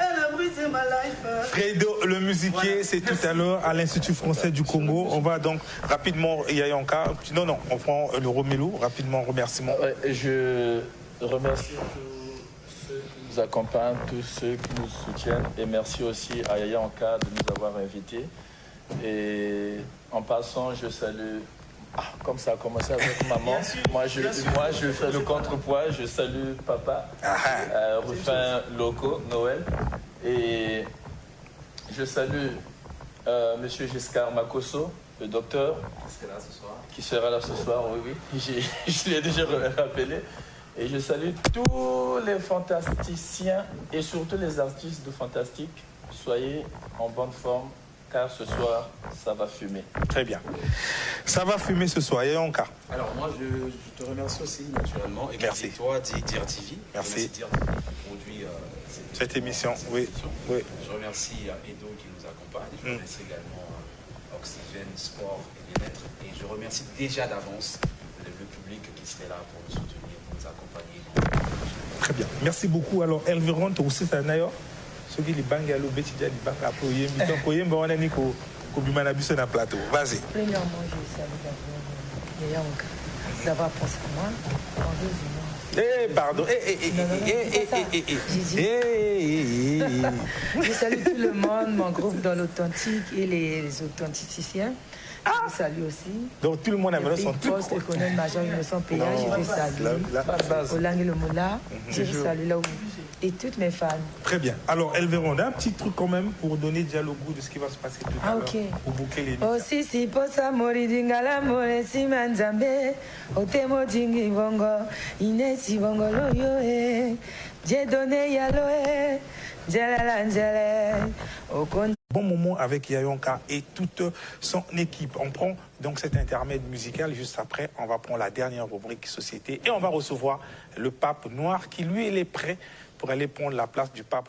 Elle a brisé ma life. Fredo, le musiquier, voilà. C'est tout à l'heure à l'Institut français du Congo. On va donc rapidement, Yayanka. Non, on prend le Romelo, rapidement, remerciement. Je remercie tous ceux qui nous accompagnent, tous ceux qui nous soutiennent. Et merci aussi à Yayanka de nous avoir invités. Et en passant, je salue... comme ça a commencé avec maman. Moi, je fais le contrepoids. Je salue papa, Rufin Loco, Noël. Et je salue monsieur Giscard Makosso, le docteur. Qui sera là ce soir, oui. Je l'ai déjà rappelé. Et je salue tous les fantasticiens et surtout les artistes de Fantastique. Soyez en bonne forme. Car ce soir, ça va fumer. Très bien. Ça va fumer ce soir. Et en cas. Alors moi, je te remercie aussi naturellement. Et merci. Toi, Dire TV. Merci. Dire TV qui produit cette émission. Oui. Oui. Je remercie Edo qui nous accompagne. Je remercie également Oxygène, Sport et Bien-être. Et je remercie déjà d'avance le public qui serait là pour nous soutenir, pour nous accompagner. Très bien. Merci beaucoup. Alors, Elveron, tu aussi, c'est d'ailleurs. Ce qui est bang à l'eau, petit déjà, il bang à l'eau, il bang à l'eau, il bang plateau. Vas-y. Premièrement, je salue d'abord d'avoir pensé à moi. Pardon. Je salue tout le monde, mon groupe dans l'authentique et les authenticiciens. Je salue aussi. Donc tout le monde a besoin de son truc. Poste économique major Innocent Péa, je vais saluer. Olang et le Moula, je vais saluer là où. Et toutes mes fans. Très bien. Alors, Elveron, on a un petit truc quand même pour donner déjà le goût de ce qui va se passer tout à l'heure. Pour boucler les oh, si, posa mori dingala more si manzambe. Otemo dingi bongo. Inesi bongo loyo e. J'ai donné yalo e. Djelalanjele. Bon moment avec Yayanka et toute son équipe. On prend donc cet intermède musical. Juste après, on va prendre la dernière rubrique société et on va recevoir le pape noir qui, lui, il est prêt pour aller prendre la place du pape.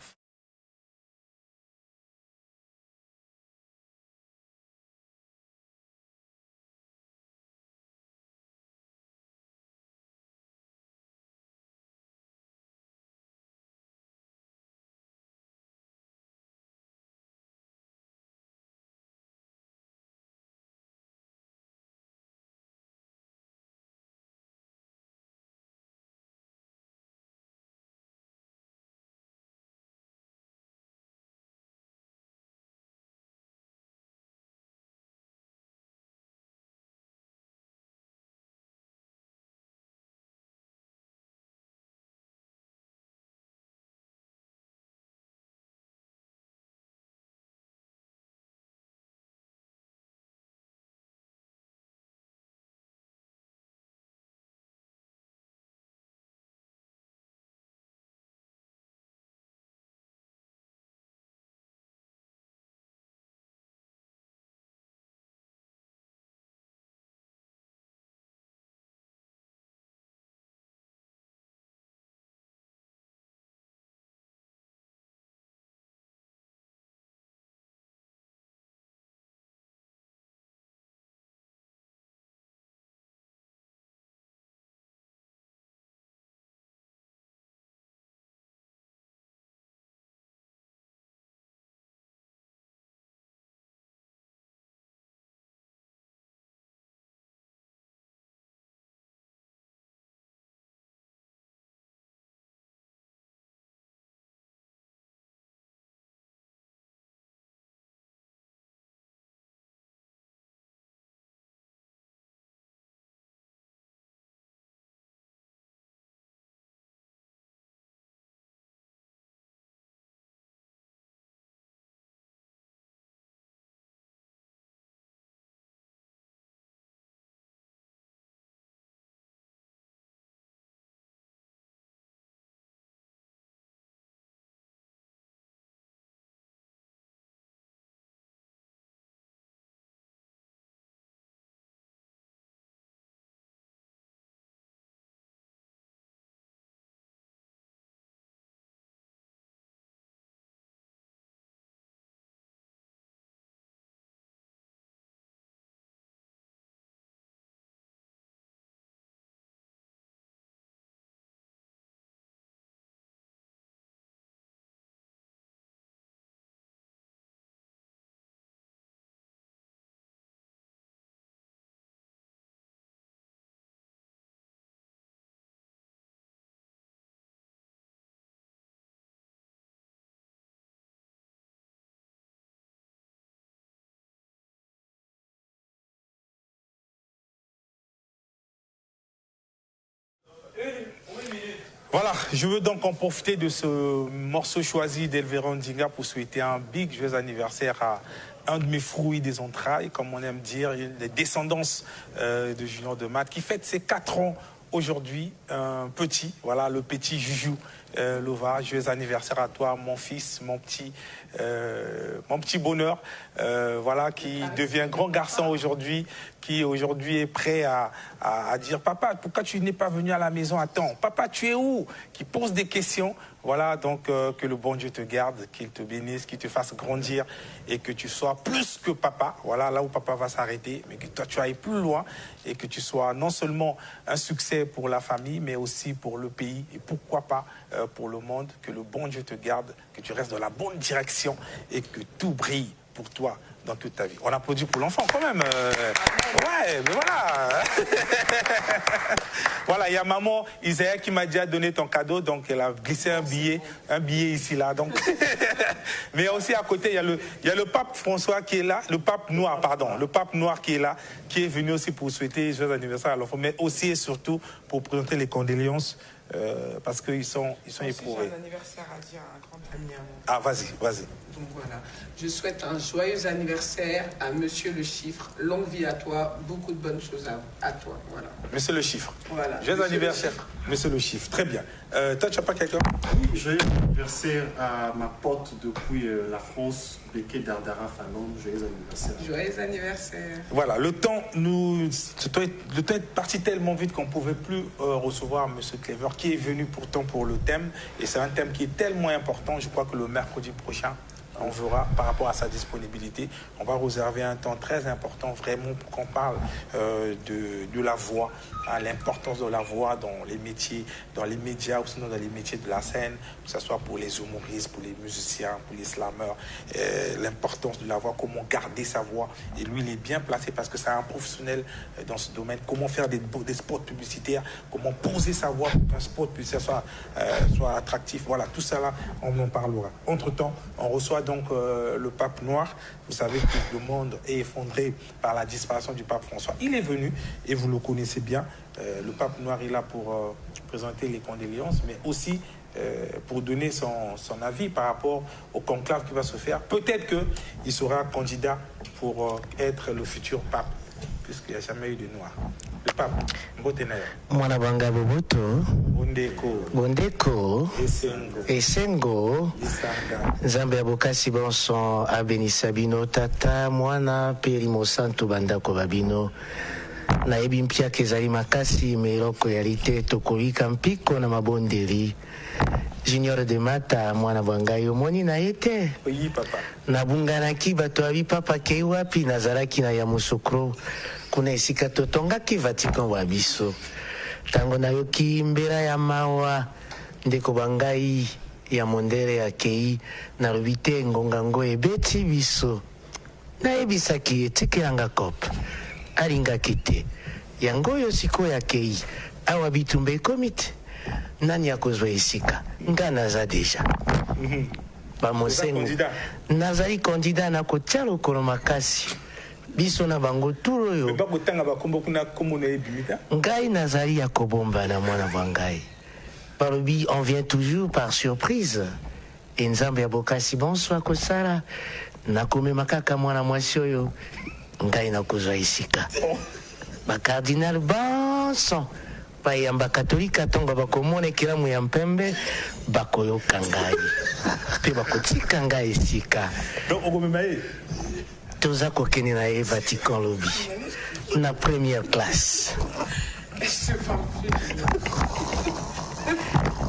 Voilà, je veux donc en profiter de ce morceau choisi d'Elvéron Ndinga pour souhaiter un big joyeux anniversaire à un de mes fruits des entrailles, comme on aime dire, les descendances de Junior de Matt, qui fête ses 4 ans aujourd'hui, un petit, voilà, le petit Juju Lova. Joyeux anniversaire à toi, mon fils, mon petit bonheur, voilà, qui devient grand garçon aujourd'hui, qui aujourd'hui est prêt à dire « Papa, pourquoi tu n'es pas venu à la maison à temps? Papa, tu es où ?» Qui pose des questions. Voilà, donc que le bon Dieu te garde, qu'il te bénisse, qu'il te fasse grandir et que tu sois plus que papa. Voilà, là où papa va s'arrêter, mais que toi tu ailles plus loin et que tu sois non seulement un succès pour la famille, mais aussi pour le pays et pourquoi pas pour le monde. Que le bon Dieu te garde, que tu restes dans la bonne direction et que tout brille pour toi dans toute ta vie. On applaudit pour l'enfant quand même. Ouais, mais voilà. Voilà, il y a maman Isaïa qui m'a déjà donné ton cadeau, donc elle a glissé un billet ici, là. Donc. Mais aussi à côté, il y a le pape François qui est là, le pape noir, pardon, le pape noir qui est là, qui est venu aussi pour souhaiter joyeux anniversaire à l'enfant, mais aussi et surtout pour présenter les condoléances. Parce qu'ils sont éprouvés. J'ai un anniversaire à dire à un grand ami à moi. Ah, vas-y. Donc voilà, je souhaite un joyeux anniversaire à Monsieur le Chiffre. Longue vie à toi, beaucoup de bonnes choses à toi. Voilà. Monsieur le Chiffre. Voilà. Joyeux anniversaire, Monsieur le Chiffre. Très bien. Toi, tu n'as pas quelqu'un? Oui, joyeux anniversaire à ma pote depuis la France, Beke Dardara Fanon. Joyeux anniversaire. Joyeux anniversaire. Voilà, le temps est parti tellement vite qu'on ne pouvait plus recevoir Monsieur Clever, qui est venu pourtant pour le thème. Et c'est un thème qui est tellement important. Je crois que le mercredi prochain, on verra par rapport à sa disponibilité. On va réserver un temps très important vraiment pour qu'on parle de la voix, l'importance de la voix dans les métiers, dans les médias ou sinon dans les métiers de la scène, que ce soit pour les humoristes, pour les musiciens, pour les slameurs, l'importance de la voix, comment garder sa voix. Et lui, il est bien placé parce que c'est un professionnel dans ce domaine. Comment faire des spots publicitaires, comment poser sa voix pour qu'un spot publicitaire soit attractif. Voilà, tout ça là, on en parlera. Entre-temps, on reçoit donc le pape noir. Vous savez que le monde est effondré par la disparition du pape François. Il est venu, et vous le connaissez bien, le pape noir est là pour présenter les condoléances, mais aussi pour donner son avis par rapport au conclave qui va se faire. Peut-être qu'il sera candidat pour être le futur pape, puisqu'il n'y a jamais eu de noir. Le pape, Mbotenayo. Mwana banga boboto. Bondeko. Esengo. Nzambe ya bokasi bonso abenisa bino tata mwana perimo santu bandako babino. Nayebi mpiaka ezali makasi meloko yali te tokolika mpiko na mabondeli. Junior de Mata mwana bwangai omoni na ye te. Nabunganaki bato abi papa kei wapi nazalaki na ya musukro. Kuna esika totongaki Vatican wa biso. Tango nayoki mbera ya mawa ndeko bangai ya mondele ya kei na lobite ngongango ebeti biso. Nayebisaki etekelanga kope. Alingaki te. Yango yo siko ya kei awa bitumbe komite. Nani akozwa esika nga naza deja. Bamosengo nazali kandida na kotia lokolo makasi. Biso na bango turo yo. Ngai nazali ya kobomba na mwana bangai. Balobi on vient toujours par surprise. Et nzambe ya bokasi bonsoir kosala. Nakomema kaka mwana mwasi oyo. Ngai nakozwa esika. Ba cardinal bonson. Bayamba katolika tonga bakomona ekelamu ya mpembe bakoyoka ngai. Pe bakotika ngai esika. Donc okomema ye. Toza kokeni na ye Vatican lobby na première classe.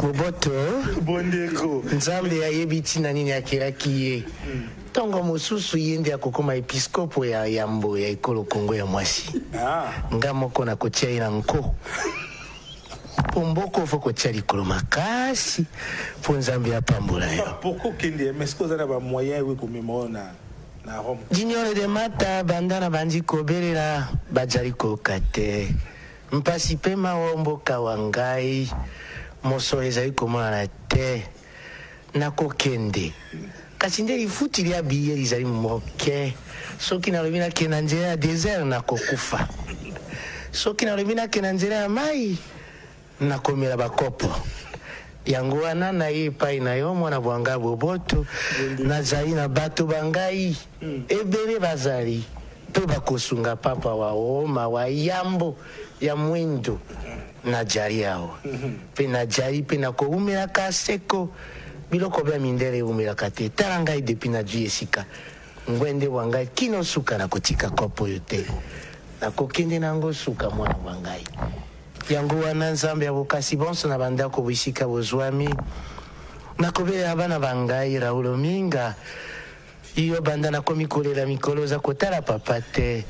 Boboto Bondeko nzambe ayebi tina nini akelaki ye. Tongo mosusu ye ndi akokoma episkopo ya yambo ya ekolo Kongo ya mwasi. Nga moko na kotia ye na nko. Pomboko foko tia likolo makasi po nzambe apambola yo. Pourquoi kende mais est-ce que vous avez un moyen de commémorer na Rome? Junior de Mata bandana bandi kobelela bajali kokate. Mpasi pe mawomboka wangai moso ezali komona te na kokende. Kasi nde lifuti lia biye lizali moke. Soki na lobina kena nzela ya desert na kokufa. Soki na lobina kena nzela ya mai na komela bakopo. yango wana na ye epai na yo mwana bwanga boboto nazali na bato bangai ebele bazali mpe bakosunga papa wa oma wa yambo ya mwindo najali awa mpe najali mpe nakoumelaka seko biloko bya mindele eumelaka te tala ngai depi nazwi esika ngwende bwa ngai kino suka nakotika kopo oyo te nakokende nango suka mwana bwa ngai yango wana nzambe ya bokasi bonso na bandako bwisika bozwami nakobelela bana bangai Raulo Minga iyo banda nakomi kolela mikolo oza kotala papa te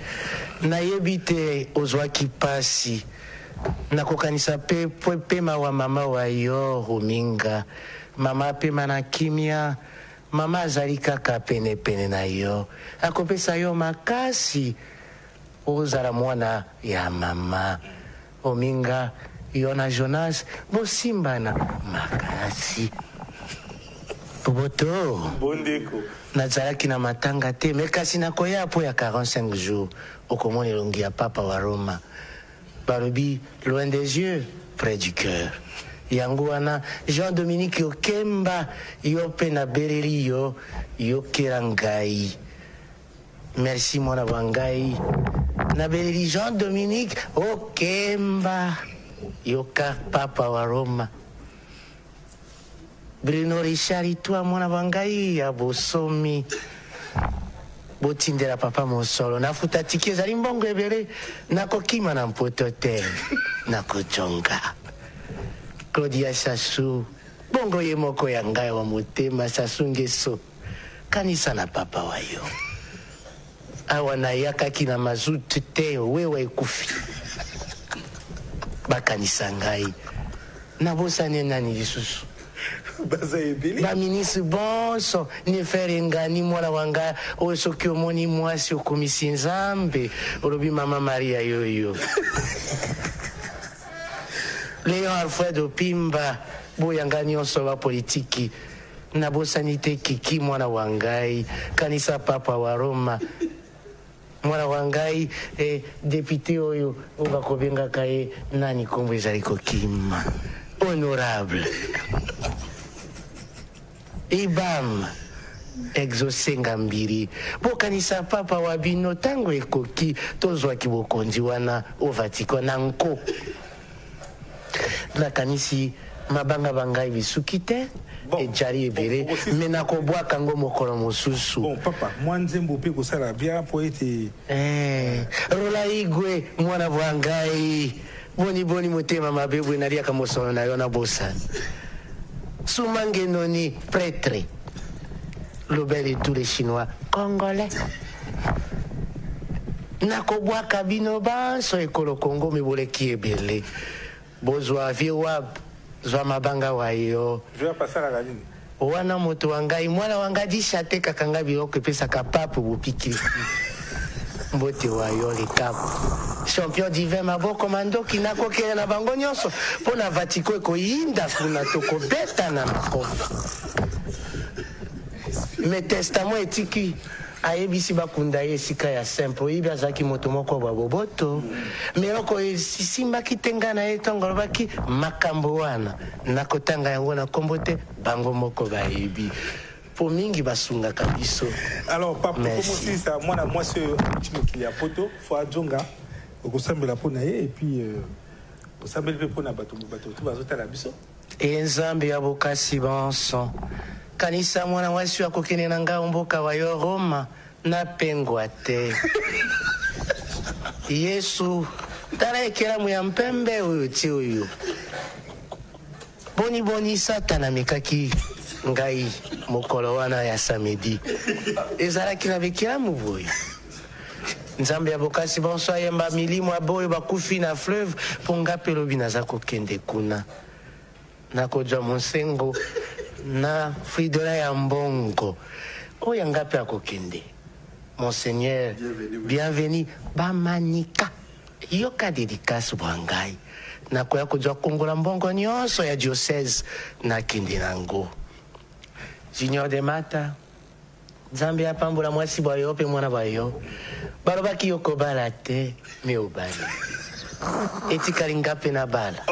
nayebi te ozwaki pasi nakokanisa pe pema wa mama wa yo Ruminga mama pema na kimia mama azali kaka penepene na yo akopesa yo makasi ozala mwana ya mama Ominga yo na Jonas bosimbana makasi Boboto Bondeko nazalaki na matanga te me kasi nakoya po ya 45 jours okomona elongi ya papa wa Roma balobi loin des yeux près du cœur yango wana Jean-Dominique Okemba yo mpe na beleli yo yokela ngai merci mwana wa ngai na beleli Jean-Dominique Okemba yoka papa wa Roma Bruno Richard itwa mwana wa ngai ya bosomi botindela papa mosolo nafuta tiki ezali mbongo ebele nakokima na mpoto te nakojonga Claudia Sassou bongo ye moko ya ngai wa motema Sassou Ngeso kanisa na papa wa yo awa nayakaki na mazutu te wewe ekufi bakanisa ngai nabosani nani lisusu baministre bonso nefere ngani mwana wanga oyo soki omoni mwasi okomisi nzambe olobi mama Maria yoyo Léon Alfred Opimba boyanga nyonso bapolitiki nabosani te kiki mwana wa ngai kanisa papa wa Roma mwana wa ngai député oyo bakobengaka ye nani kombo ezali kokima honorable Ibam exosenga mbiri bokanisa papa wa bino tango ekoki tozwaki bokonzi wana o Vatican na nko nakanisi mabanga bangai bisuki te ejali ebele me nakobwaka ngo mokolo mosusu bon papa mwa nzembo mpe kosala bien po ete Rola Igwe mwana wa ngai boni motema mabe bwe naliaka mosolo na yo na bosana Soumange Noni prêtre Lobel et tous les Chinois congolais nakobwaka bino banso ekolo Congo miboleki ebele bozwa viewab zwa mabanga wa yo wana moto wa ngai mwana wa ngai dishate kakanga biloko epesaka pape bopikili mbote wa yo lekapo champion divin maboko mandoki nakokela na bango nyonso mpo na Vatican ekoyinda kuna tokobetana na kofi me testament etiki ayebisi bakunda ye esika ya simple oyebi azalaki moto moko bwa boboto meloko esimbaki te ngai na ye ntongo alobaki makambo wana nakotanga yango na kombo te bango moko bayebi po mingi basungaka biso. Alors papa komosisa mwana mwasi oyo amiti mokili ya poto fo ajonga okosambela mpo na ye et puis osambeli mpe mpo na bato to bazotala biso enzambe ya bokasi bonso kanisa mwana mwasi akokende na ngai mboka wa yo Roma napengwa te Yesu tala ekelamu ya mpembe oyo ti oyo boni satana mekaki ngai mokolo wana ya samedi ezalaki na bekelamu boyo nzambe ya bokasi bonso ayemba milimo aboyo bakufi na fleuve mpo nga mpe lobi naza kokende kuna nakozwa monsengo na fridola ya mbongo oyo nga mpe akokende Monseigneur bienvenu bamanika yoka dédicace bwa ngai nakoya kozwa kongola mbongo nyonso ya diocèse nakende nango Junior de Mata nzambe apambola mwasi bwa yo mpe mwana bwa yo balobaki yo kobala te me obali etikali nga mpe na bala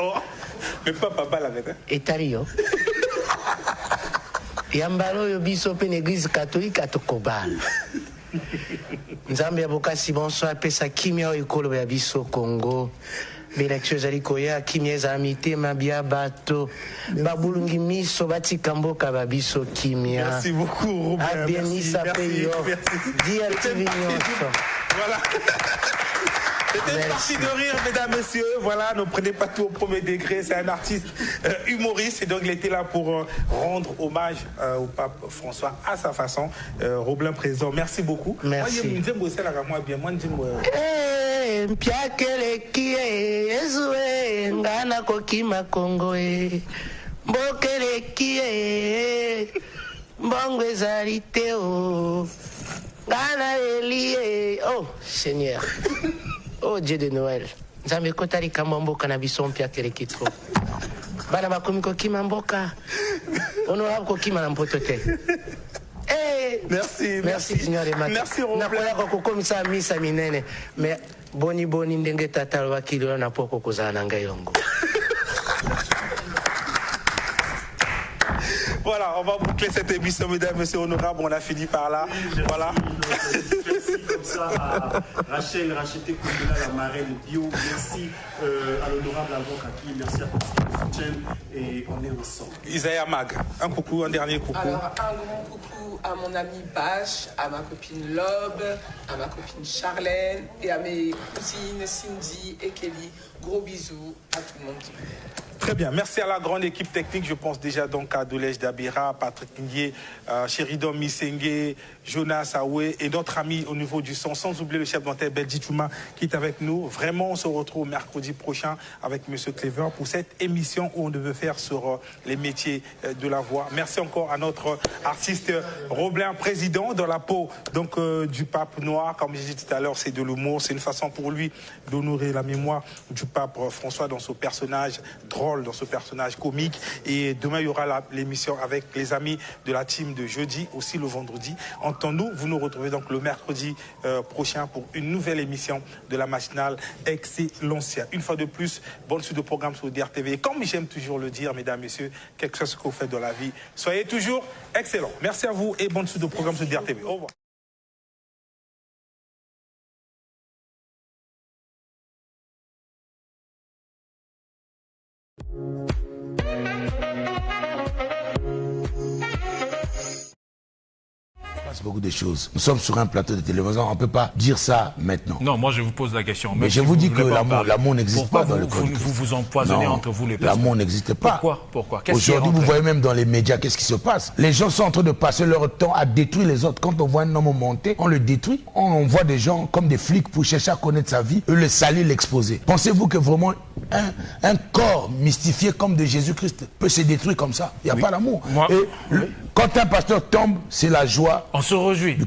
Le papa pas la vête. Et Tario. Yambalo yobiso pe l'église catholique à Tokobal. Nzambe abokasi bonsoir pesa kimia ekolo ya biso Congo. Belecture zali koya kimia za mitema bia bato. Babulungi miso batika mboka ba biso kimia. Merci beaucoup Robert. Abienisa peyo. Dia TV nyonso. Voilà. C'était une partie de rire, mesdames, messieurs. Voilà, ne prenez pas tout au premier degré. C'est un artiste humoriste. Et donc, il était là pour rendre hommage au pape François à sa façon. Roblin présent, merci beaucoup. Merci. Oh, Seigneur. Oh Dieu de Noël. Nzambe kotali kambo kanabiso mpia kelekitro. Bana bakomiko kimamboka. Honorable ko kimana mpotote. Merci, Signor Emmanuel. Merci Roblin. Nakoya ko komisa misa minene. Mais boni ndenge tata wakilo na poko kozana ngayongo. Voilà, on va boucler cette émission, mesdames, messieurs honorables. On a fini par là. Voilà. Merci comme ça à Rachel Racheté Koundela, la marraine bio. Merci à l'honorable Alban Kaki. Merci à tous qui nous soutiennent. Et on est ensemble. Isaiah Mag, un coucou, un dernier coucou. Alors, un grand coucou à mon ami Bache, à ma copine Lob, à ma copine Charlène et à mes cousines Cindy et Kelly. Gros bisous à tout le monde. Très bien, merci à la grande équipe technique. Je pense déjà donc à Dolège Dabira, Patrick Ndié, Sheridan Misenge, Jonas Aoué et notre ami au niveau du son, sans oublier le chef d'antenne Belgi Touma qui est avec nous. Vraiment, on se retrouve mercredi prochain avec M. Clever pour cette émission où on devait faire sur les métiers de la voix. Merci encore à notre artiste Roblin, président dans la peau donc, du pape noir. Comme j'ai dit tout à l'heure, c'est de l'humour, c'est une façon pour lui d'honorer la mémoire du pape François dans ce personnage drôle, dans ce personnage comique. Et demain, il y aura l'émission avec les amis de la team de jeudi, aussi le vendredi. Entends-nous, vous nous retrouvez donc le mercredi prochain pour une nouvelle émission de la matinale Excellencia. Une fois de plus, bonne suite de programme sur DRTV. Et comme j'aime toujours le dire, mesdames, messieurs, quelque chose que vous faites dans la vie, soyez toujours excellents. Merci à vous et bonne suite de programme sur DRTV. Au revoir. Beaucoup de choses. Nous sommes sur un plateau de télévision, on ne peut pas dire ça maintenant. Non, moi je vous pose la question. Mais je vous dis que l'amour n'existe pas dans le code. Vous vous empoisonnez entre vous les personnes. L'amour n'existe pas. Pourquoi Aujourd'hui, vous voyez même dans les médias, qu'est-ce qui se passe? Les gens sont en train de passer leur temps à détruire les autres. Quand on voit un homme monter, on le détruit. On voit des gens comme des flics pour chercher à connaître sa vie, le salir, l'exposer. Pensez-vous que vraiment un corps mystifié comme de Jésus-Christ peut se détruire comme ça? Il n'y a pas d'amour. Et quand un pasteur tombe, c'est la joie. On se réjouit.